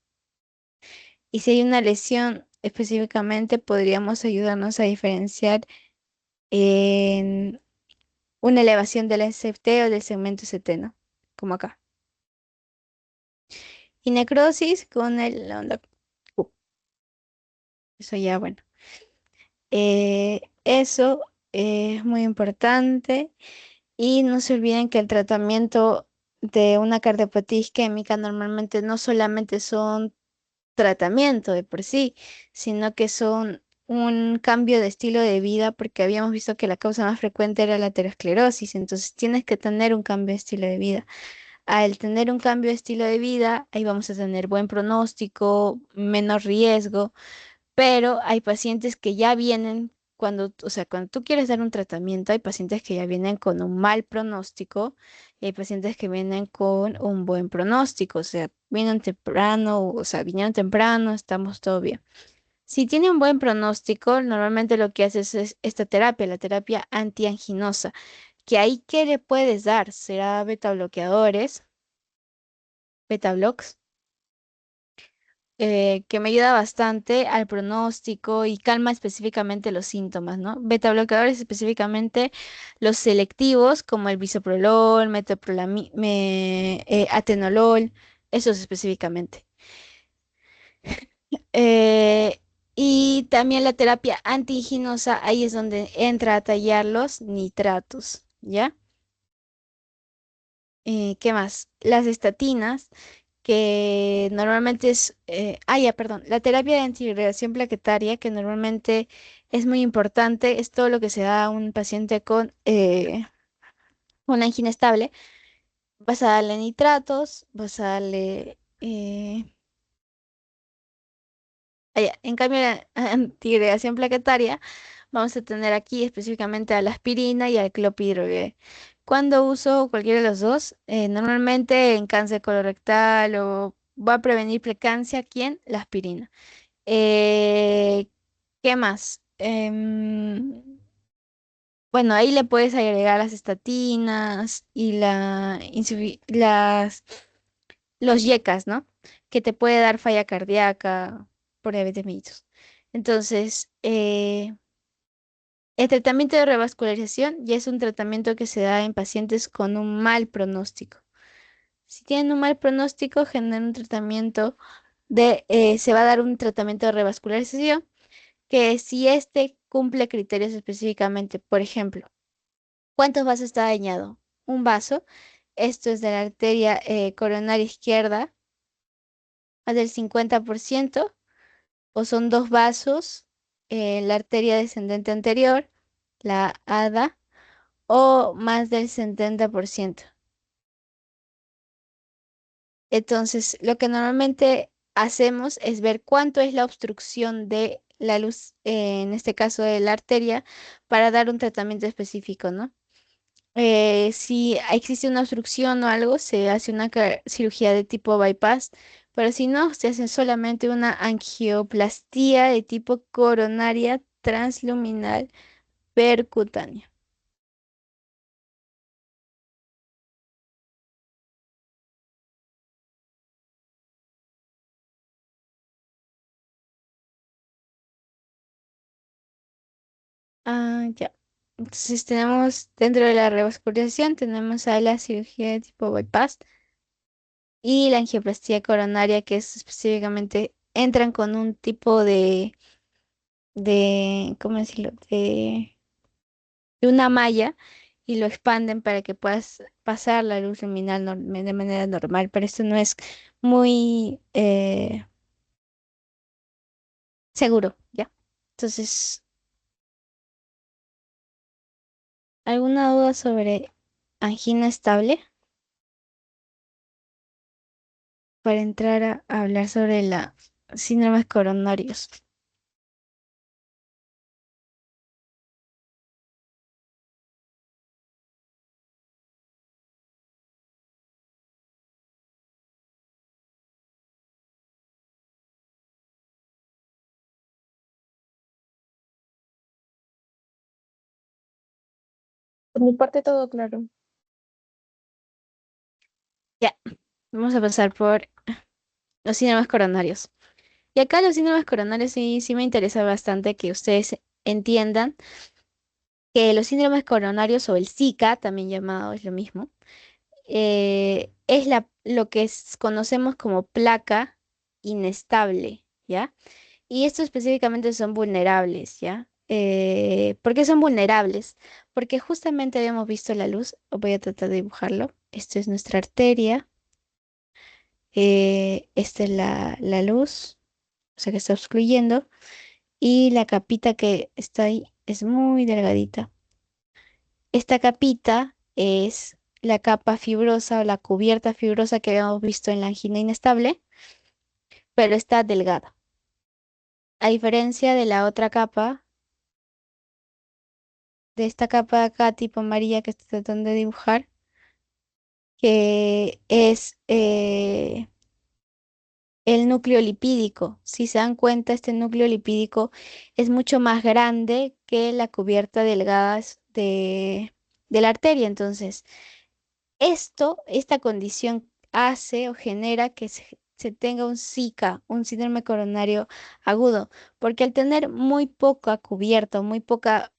Y si hay una lesión específicamente, podríamos ayudarnos a diferenciar en una elevación del SFT o del segmento ST, ¿no? Como acá. Y necrosis con la onda Q. Eso ya, bueno. Eso es muy importante. Y no se olviden que el tratamiento de una cardiopatía isquémica normalmente no solamente son tratamiento de por sí, sino que son un cambio de estilo de vida, porque habíamos visto que la causa más frecuente era la aterosclerosis, entonces tienes que tener un cambio de estilo de vida. Al tener un cambio de estilo de vida, ahí vamos a tener buen pronóstico, menor riesgo, pero hay pacientes que ya vienen o sea, cuando tú quieres dar un tratamiento, hay pacientes que ya vienen con un mal pronóstico y hay pacientes que vienen con un buen pronóstico, o sea, vienen temprano, o sea, vinieron temprano, estamos todo bien. Si tiene un buen pronóstico, normalmente lo que haces es esta terapia, la terapia antianginosa, que ahí, ¿qué le puedes dar? ¿Será beta bloqueadores, beta blocks? Que me ayuda bastante al pronóstico y calma específicamente los síntomas, ¿no? Beta bloqueadores específicamente los selectivos como el bisoprolol, atenolol, esos específicamente. Eh, y también la terapia antihisginosa, ahí es donde entra a tallar los nitratos, ¿ya? ¿Qué más? Las estatinas, que normalmente ya, perdón, la terapia de antiagregación plaquetaria, que normalmente es muy importante, es todo lo que se da a un paciente con una angina estable. Vas a darle nitratos, vas a darle... ya, en cambio, la antiagregación plaquetaria, vamos a tener aquí específicamente a la aspirina y al clopidogrel. Cuando uso cualquiera de los dos, normalmente en cáncer colorectal o va a prevenir preeclampsia, ¿quién? La aspirina. Eh, ¿Qué más? Bueno, ahí le puedes agregar las estatinas y los yecas, ¿no? Que te puede dar falla cardíaca por diabetes mellitus. Entonces, el tratamiento de revascularización ya es un tratamiento que se da en pacientes con un mal pronóstico. Si tienen un mal pronóstico, generan un tratamiento se va a dar un tratamiento de revascularización que si este cumple criterios específicamente, por ejemplo, ¿cuántos vasos está dañado? Un vaso, esto es de la arteria coronaria izquierda, más del 50%, o son dos vasos, la arteria descendente anterior, la ADA, o más del 70%. Entonces, lo que normalmente hacemos es ver cuánto es la obstrucción de la luz, en este caso de la arteria, para dar un tratamiento específico, ¿no? Si existe una obstrucción o algo, se hace una cirugía de tipo bypass, pero si no, se hace solamente una angioplastía de tipo coronaria transluminal percutánea. Ya. Entonces tenemos dentro de la revascularización, tenemos a la cirugía de tipo bypass y la angioplastia coronaria, que es específicamente, entran con un tipo ¿cómo decirlo? De una malla y lo expanden para que puedas pasar la luz luminal de manera normal, pero esto no es muy seguro, ¿ya? Entonces, ¿alguna duda sobre angina estable? Para entrar a hablar sobre la síndromes coronarios. Por mi parte, todo claro. Ya, vamos a pasar por los síndromes coronarios. Y acá los síndromes coronarios sí me interesa bastante que ustedes entiendan que los síndromes coronarios o el Zika, también llamado es lo mismo, es lo que conocemos como placa inestable, ¿ya? Y estos específicamente son vulnerables, ¿ya? ¿Por qué son vulnerables? Porque justamente habíamos visto la luz, voy a tratar de dibujarlo. Esto es nuestra arteria, esta es la luz, o sea que está obstruyendo, y la capita que está ahí es muy delgadita. Esta capita es la capa fibrosa o la cubierta fibrosa que habíamos visto en la angina inestable, pero está delgada. A diferencia de la otra capa, de esta capa de acá tipo amarilla que estoy tratando de dibujar, que es el núcleo lipídico. Si se dan cuenta, este núcleo lipídico es mucho más grande que la cubierta delgada de la arteria. Entonces, esta condición hace o genera que se tenga un SICA, un síndrome coronario agudo, porque al tener muy poca cubierta, o muy poca,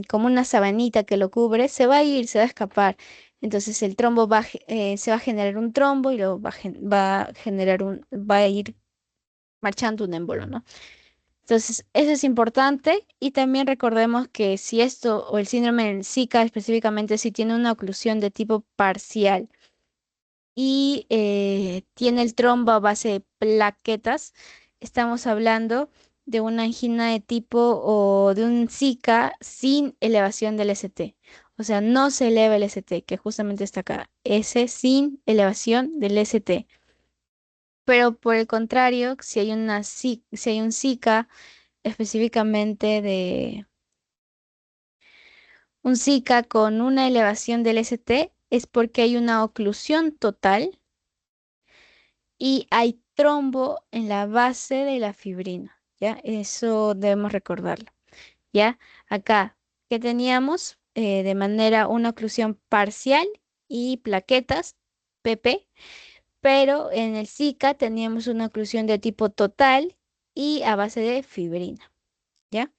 como una sabanita que lo cubre, se va a ir, se va a escapar. Entonces el trombo se va a generar un trombo y luego va a generar va a ir marchando un émbolo, ¿no? Entonces, eso es importante y también recordemos que si esto o el síndrome del Zika específicamente si tiene una oclusión de tipo parcial y tiene el trombo a base de plaquetas, estamos hablando de una angina de tipo o de un Zika sin elevación del ST. O sea, no se eleva el ST, que justamente está acá. S sin elevación del ST. Pero por el contrario, si hay un Zika específicamente de un Zika con una elevación del ST, es porque hay una oclusión total y hay trombo en la base de la fibrina, ¿ya? Eso debemos recordarlo, ¿ya? Acá, que teníamos de manera una oclusión parcial y plaquetas, PP, pero en el Zika teníamos una oclusión de tipo total y a base de fibrina, ¿ya?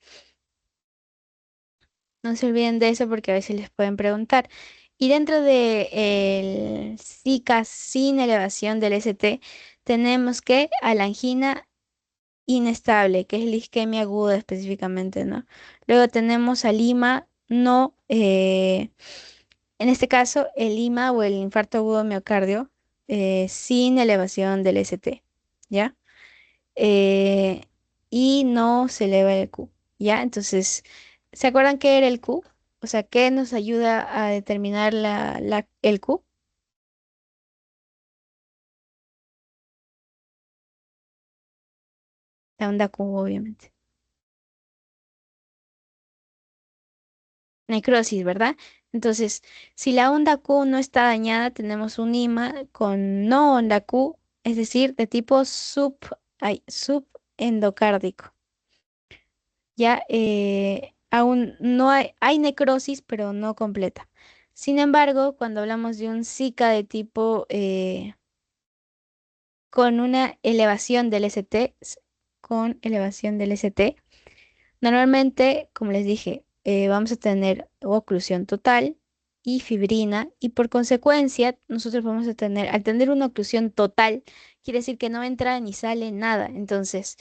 No se olviden de eso porque a veces les pueden preguntar. Y dentro de el Zika sin elevación del ST, tenemos que a la angina inestable, que es la isquemia aguda específicamente, ¿no? Luego tenemos a Lima, no, en este caso, el Lima o el infarto agudo miocardio sin elevación del ST, ¿ya? eh, y no se eleva el Q, ¿ya? Entonces, ¿se acuerdan qué era el Q? O sea, ¿qué nos ayuda a determinar el Q? La onda Q, obviamente. Necrosis, ¿verdad? Entonces, si la onda Q no está dañada, tenemos un IMA con no onda Q, es decir, de tipo subendocárdico. Ya aún no hay necrosis, pero no completa. Sin embargo, cuando hablamos de un Zika de tipo con una elevación del ST, con elevación del ST, normalmente, como les dije, vamos a tener oclusión total y fibrina, y por consecuencia nosotros vamos a tener, al tener una oclusión total, quiere decir que no entra ni sale nada. Entonces,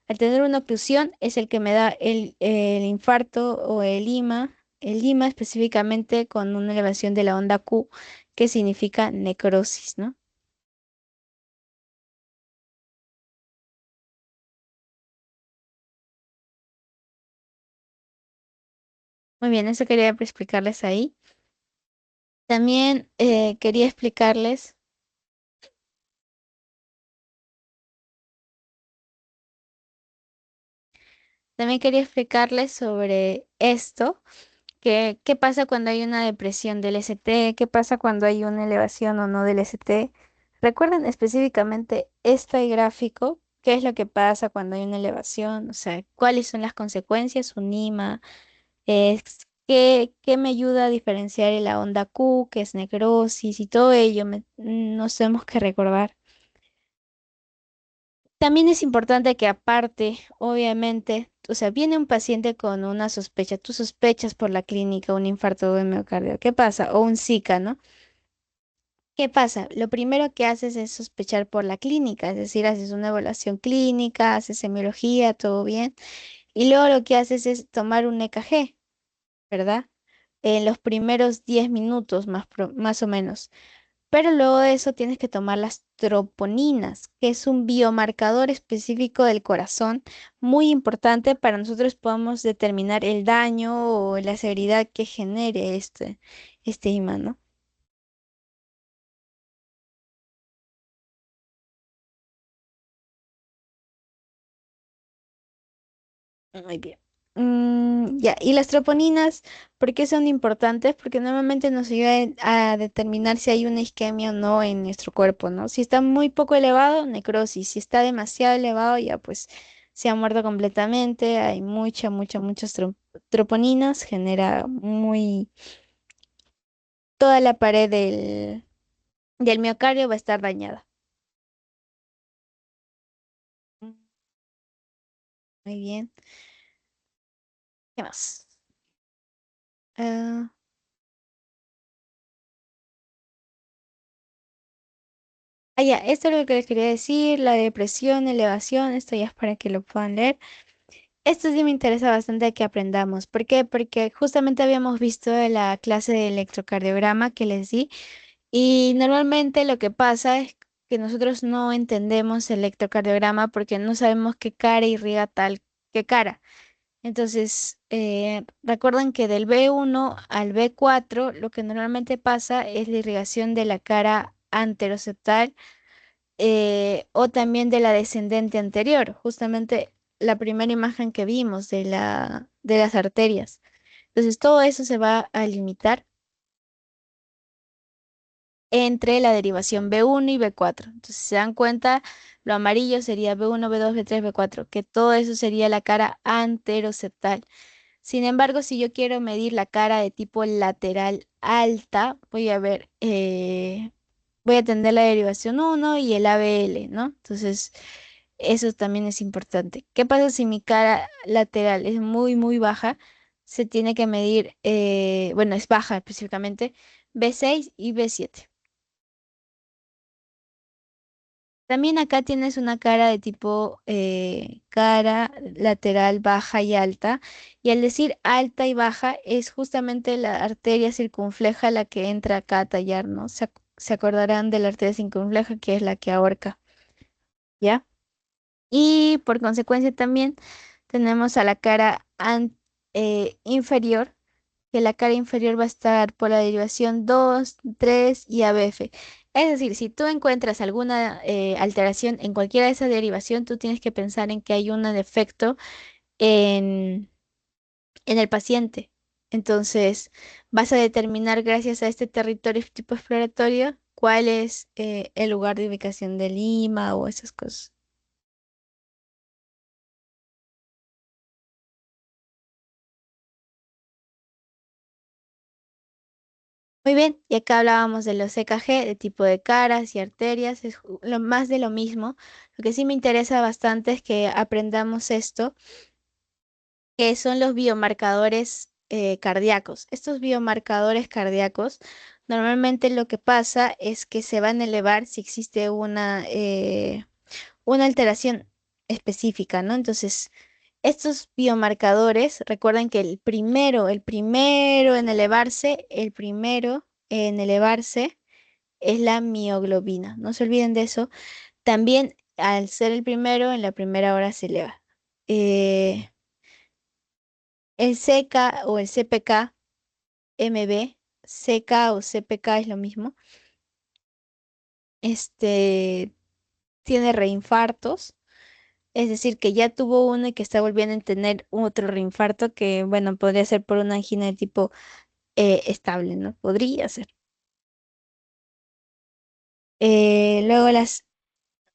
al tener una oclusión es el que me da el infarto o el lima específicamente con una elevación de la onda Q, que significa necrosis, ¿no? Muy bien, eso quería explicarles ahí. También quería explicarles, también quería explicarles sobre esto. ¿Qué pasa cuando hay una depresión del ST? ¿Qué pasa cuando hay una elevación o no del ST? Recuerden específicamente este gráfico, qué es lo que pasa cuando hay una elevación, o sea, cuáles son las consecuencias, un IMA, qué me ayuda a diferenciar la onda Q, que es necrosis y todo ello, nos tenemos que recordar. También es importante que aparte, obviamente, o sea, viene un paciente con una sospecha, tú sospechas por la clínica un infarto de miocardio, ¿qué pasa? O un Zika, ¿no? ¿Qué pasa? Lo primero que haces es sospechar por la clínica, es decir, haces una evaluación clínica, haces semiología, todo bien, y luego lo que haces es tomar un EKG, ¿verdad? En los primeros 10 minutos más o menos. Pero luego de eso tienes que tomar las troponinas, que es un biomarcador específico del corazón, muy importante para nosotros podamos determinar el daño o la severidad que genere este imán, ¿no? Muy bien. Ya, y las troponinas, ¿por qué son importantes? Porque normalmente nos ayudan a determinar si hay una isquemia o no en nuestro cuerpo, ¿no? Si está muy poco elevado, necrosis. Si está demasiado elevado, ya pues se ha muerto completamente. Hay muchas troponinas, genera muy... Toda la pared del miocardio va a estar dañada. Mm, Muy bien. ¿Qué más? Ah, ya, esto es lo que les quería decir, la depresión, elevación, esto ya es para que lo puedan leer. Esto sí me interesa bastante que aprendamos. ¿Por qué? Porque justamente habíamos visto la clase de electrocardiograma que les di y normalmente lo que pasa es que nosotros no entendemos el electrocardiograma porque no sabemos qué cara irriga tal qué cara. Entonces, recuerden que del B1 al B4 lo que normalmente pasa es la irrigación de la cara anteroseptal o también de la descendente anterior, justamente la primera imagen que vimos de las arterias. Entonces, todo eso se va a limitar entre la derivación B1 y B4. Entonces, si se dan cuenta, lo amarillo sería B1, B2, B3, B4, que todo eso sería la cara anteroseptal. Sin embargo, si yo quiero medir la cara de tipo lateral alta, voy a tener la derivación 1 y el ABL, ¿no? Entonces, eso también es importante. ¿Qué pasa si mi cara lateral es muy baja? Se tiene que medir, bueno, es baja específicamente, B6 y B7. También acá tienes una cara de tipo cara lateral baja y alta. Y al decir alta y baja es justamente la arteria circunfleja la que entra acá a tallar, ¿no? Se acordarán de la arteria circunfleja que es la que ahorca, ¿ya? Y por consecuencia también tenemos a la cara inferior, que la cara inferior va a estar por la derivación 2, 3 y ABF. Es decir, si tú encuentras alguna alteración en cualquiera de esas derivaciones, tú tienes que pensar en que hay un defecto en, en el paciente. Entonces, vas a determinar gracias a este territorio tipo exploratorio cuál es el lugar de ubicación de Lima o esas cosas. Muy bien, y acá hablábamos de los EKG, de tipo de caras y arterias, es lo más de lo mismo. Lo que sí me interesa bastante es que aprendamos esto, que son los biomarcadores cardíacos. Estos biomarcadores cardíacos, normalmente lo que pasa es que se van a elevar si existe una alteración específica, ¿no? Entonces, estos biomarcadores, recuerden que el primero en elevarse es la mioglobina. No se olviden de eso. También, al ser el primero, en la primera hora se eleva. Eh, el CK o el CPK MB, CK o CPK es lo mismo. Este tiene reinfartos, es decir, que ya tuvo uno y que está volviendo a tener otro reinfarto que, bueno, podría ser por una angina de tipo estable, ¿no? Podría ser. Luego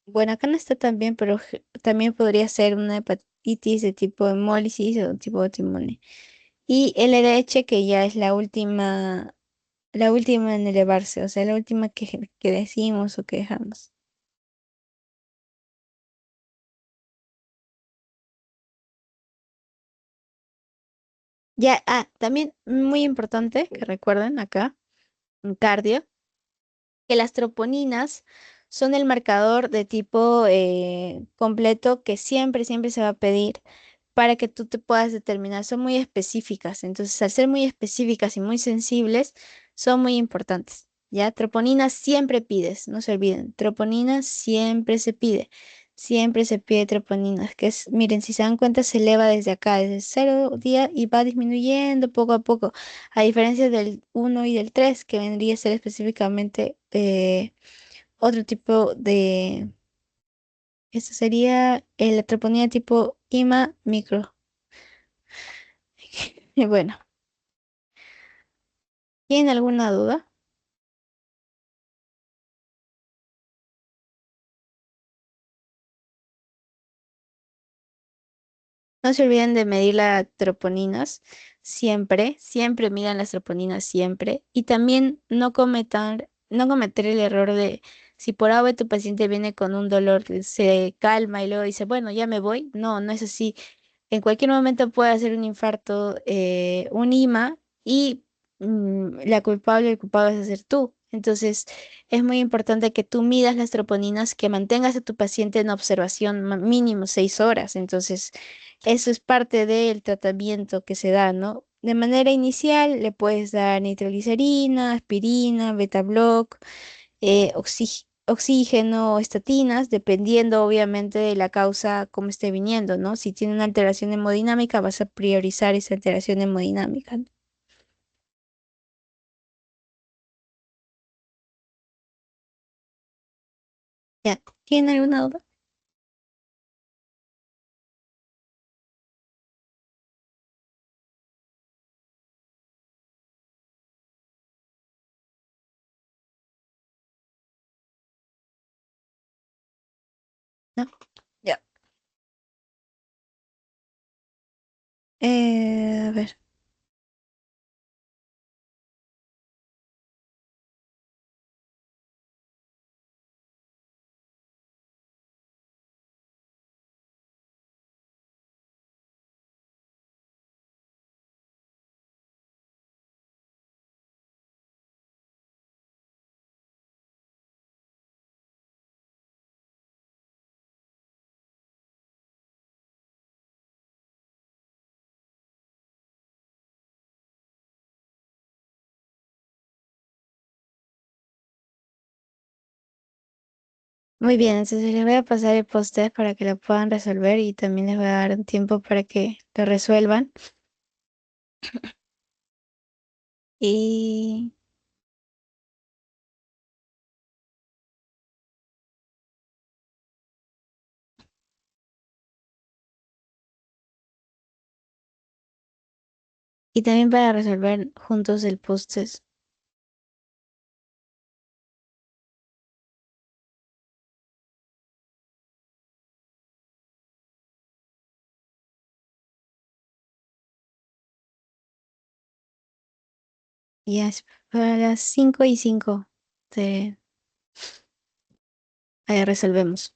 bueno, acá no está tan bien, pero también podría ser una hepatitis de tipo hemólisis o tipo autoinmune. Y el LDH, que ya es la última en elevarse, o sea, la última que decimos o que dejamos. Ya, también muy importante que recuerden acá, en cardio, que las troponinas son el marcador de tipo completo que siempre se va a pedir para que tú te puedas determinar. Son muy específicas, entonces al ser muy específicas y muy sensibles, son muy importantes. Ya, troponina siempre pides, no se olviden, troponina siempre se pide troponina, que es, miren, si se dan cuenta, se eleva desde acá, desde 0 día y va disminuyendo poco a poco, a diferencia del uno y del 3 que vendría a ser específicamente otro tipo de, esto sería la troponina tipo IMA micro. Y bueno, ¿tienen alguna duda? No se olviden de medir las troponinas siempre midan las troponinas siempre. Y también no cometer el error de si por algo tu paciente viene con un dolor, se calma y luego dice, bueno, ya me voy. No, no es así. En cualquier momento puede hacer un infarto, un IMA y la culpable, el culpable es ser tú. Entonces, es muy importante que tú midas las troponinas, que mantengas a tu paciente en observación mínimo 6 horas. Entonces, eso es parte del tratamiento que se da, ¿no? De manera inicial, le puedes dar nitroglicerina, aspirina, beta block, oxígeno, estatinas, dependiendo obviamente de la causa como esté viniendo, ¿no? Si tiene una alteración hemodinámica, vas a priorizar esa alteración hemodinámica, ¿no? ¿Ya? ¿Tiene alguna duda? ¿No? Ya. A ver. Muy bien, entonces les voy a pasar el post-test para que lo puedan resolver y también les voy a dar un tiempo para que lo resuelvan. Y, y también para resolver juntos el post-test. Y es para las 5:05 te resolvemos.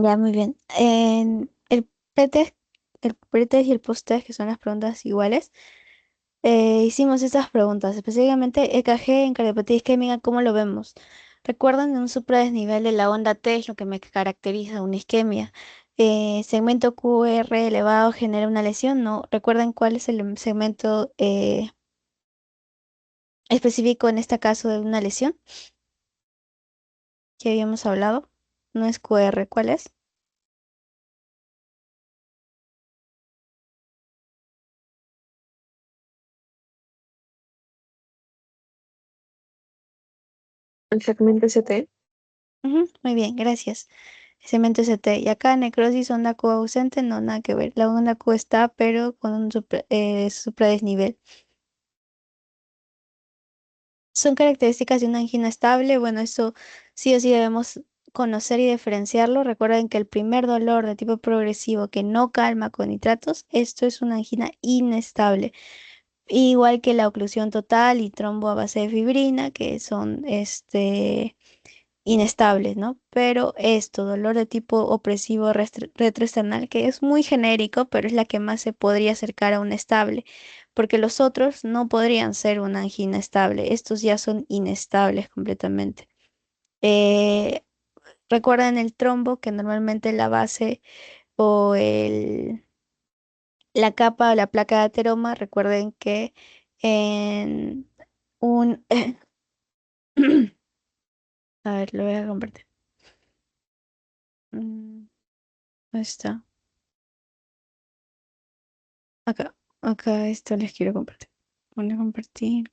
Ya, muy bien. En el pretest y el post-test, que son las preguntas iguales, hicimos estas preguntas, específicamente EKG en cardiopatía isquémica, ¿cómo lo vemos? ¿Recuerdan un supradesnivel de la onda T es lo que me caracteriza una isquemia? ¿Segmento QR elevado genera una lesión? No. ¿Recuerdan cuál es el segmento específico en este caso de una lesión que habíamos hablado? No es QR, ¿cuál es? El segmento ST. Ujú, muy bien, gracias. Cemento ST. Y acá necrosis onda Q ausente, no, nada que ver. La onda Q está, pero con un supradesnivel. Son características de una angina estable. Bueno, eso sí o sí debemos conocer y diferenciarlo. Recuerden que el primer dolor de tipo progresivo que no calma con nitratos, esto es una angina inestable. Igual que la oclusión total y trombo a base de fibrina, que son inestables, ¿no? Pero esto, dolor de tipo opresivo retroesternal, que es muy genérico, pero es la que más se podría acercar a un estable, porque los otros no podrían ser una angina estable, estos ya son inestables completamente. Eh, Recuerden el trombo, que normalmente la base o la capa o la placa de ateroma, recuerden que en un... A ver, lo voy a compartir. Ahí está. Acá, acá esto les quiero compartir. Voy a compartir.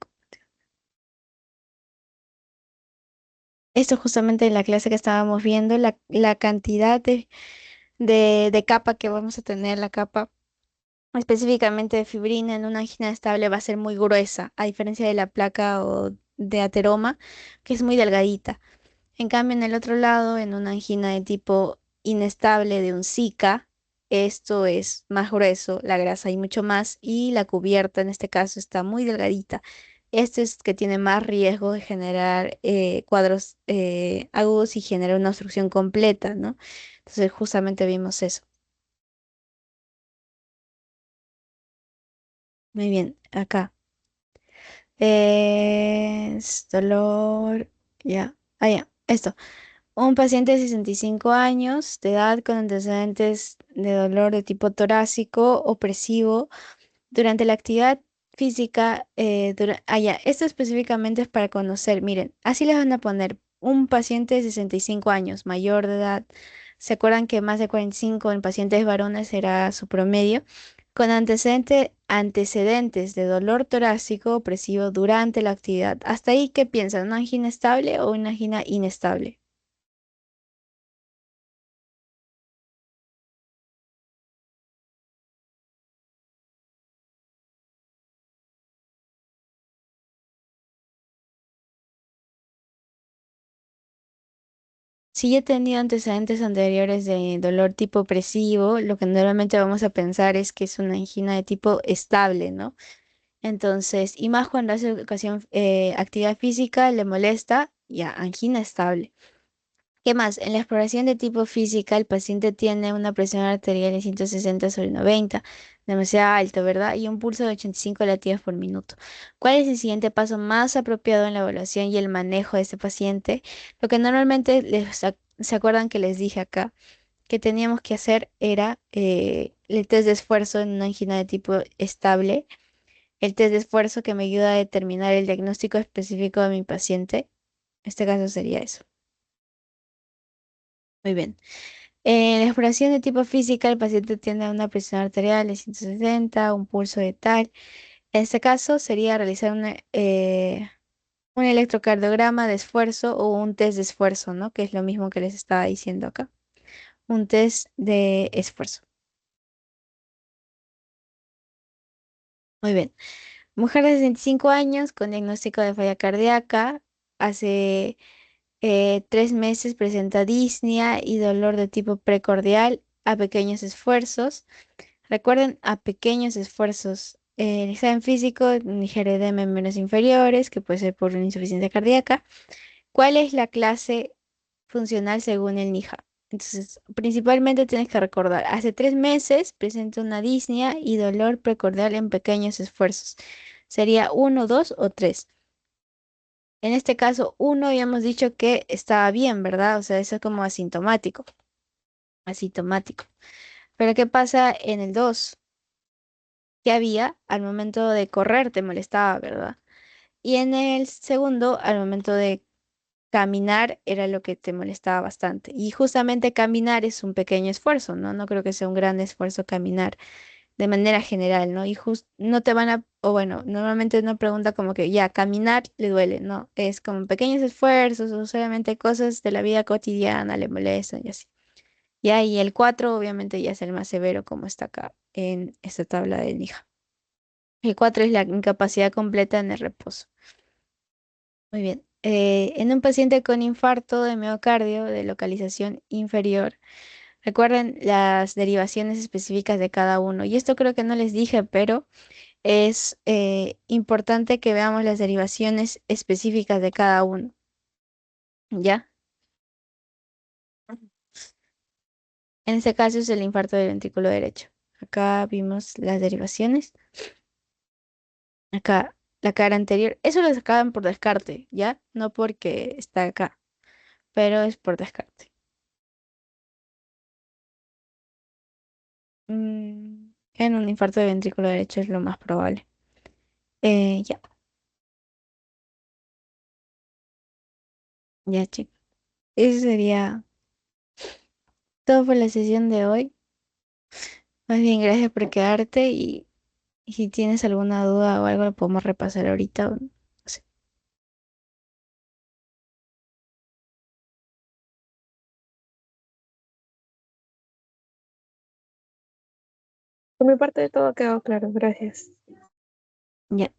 Esto justamente en la clase que estábamos viendo, la cantidad de capa que vamos a tener, la capa específicamente de fibrina en una angina estable va a ser muy gruesa, a diferencia de la placa o de ateroma, que es muy delgadita. En cambio, en el otro lado, en una angina de tipo inestable de un Zika, esto es más grueso, la grasa hay mucho más y la cubierta en este caso está muy delgadita. Este es que tiene más riesgo de generar cuadros agudos y generar una obstrucción completa, ¿no? Entonces, justamente vimos eso. Muy bien, acá. Es dolor, ya, ya, esto. Un paciente de 65 años de edad con antecedentes de dolor de tipo torácico opresivo durante la actividad física. Ya, esto específicamente es para conocer. Miren, así les van a poner un paciente de 65 años, mayor de edad. ¿Se acuerdan que más de 45 en pacientes varones era su promedio? Con antecedentes de dolor torácico opresivo durante la actividad. ¿Hasta ahí qué piensan? ¿Una angina estable o una angina inestable? Si ya he tenido antecedentes anteriores de dolor tipo opresivo, lo que normalmente vamos a pensar es que es una angina de tipo estable, ¿no? Entonces, y más cuando hace actividad física, le molesta, ya, angina estable. ¿Qué más? En la exploración de tipo física, el paciente tiene una presión arterial de 160 sobre 90, demasiado alto, ¿verdad? Y un pulso de 85 latidos por minuto. ¿Cuál es el siguiente paso más apropiado en la evaluación y el manejo de este paciente? Lo que normalmente se acuerdan que les dije acá, que teníamos que hacer era el test de esfuerzo en una angina de tipo estable, el test de esfuerzo que me ayuda a determinar el diagnóstico específico de mi paciente. En este caso sería eso. Muy bien. En la exploración de tipo física, el paciente tiene una presión arterial de 160, un pulso de tal. En este caso sería realizar un electrocardiograma de esfuerzo o un test de esfuerzo, ¿no? Que es lo mismo que les estaba diciendo acá. Un test de esfuerzo. Muy bien. Mujer de 65 años con diagnóstico de falla cardíaca. Hace 3 meses presenta disnea y dolor de tipo precordial a pequeños esfuerzos. Recuerden a pequeños esfuerzos. El examen físico, ingiere edema en membros inferiores, que puede ser por una insuficiencia cardíaca. ¿Cuál es la clase funcional según el NIHA? Entonces, principalmente tienes que recordar, hace 3 meses presenta una disnea y dolor precordial en pequeños esfuerzos. Sería uno, dos o tres. En este caso, uno habíamos dicho que estaba bien, ¿verdad? O sea, eso es como asintomático, asintomático. Pero ¿qué pasa en el dos? Que había al momento de correr te molestaba, ¿verdad? Y en el segundo, al momento de caminar era lo que te molestaba bastante. Y justamente caminar es un pequeño esfuerzo, ¿no? No creo que sea un gran esfuerzo caminar de manera general, ¿no? Y no te van a, o bueno, normalmente una pregunta como que ya, caminar le duele, ¿no? Es como pequeños esfuerzos o solamente cosas de la vida cotidiana le molestan y así. Ya, y el 4 obviamente ya es el más severo como está acá en esta tabla de Nija. El 4 es la incapacidad completa en el reposo. Muy bien. En un paciente con infarto de miocardio de localización inferior, recuerden las derivaciones específicas de cada uno. Y esto creo que no les dije, pero es importante que veamos las derivaciones específicas de cada uno. ¿Ya? En este caso es el infarto del ventrículo derecho. Acá vimos las derivaciones. Acá la cara anterior. Eso lo sacaban por descarte, ¿ya? No porque está acá, pero es por descarte. En un infarto de ventrículo derecho es lo más probable. Ya, ya, chicos. Eso sería todo por la sesión de hoy. Más bien, gracias por quedarte y si tienes alguna duda o algo lo podemos repasar ahorita. No sé. Por mi parte todo ha quedado claro, gracias. Ya.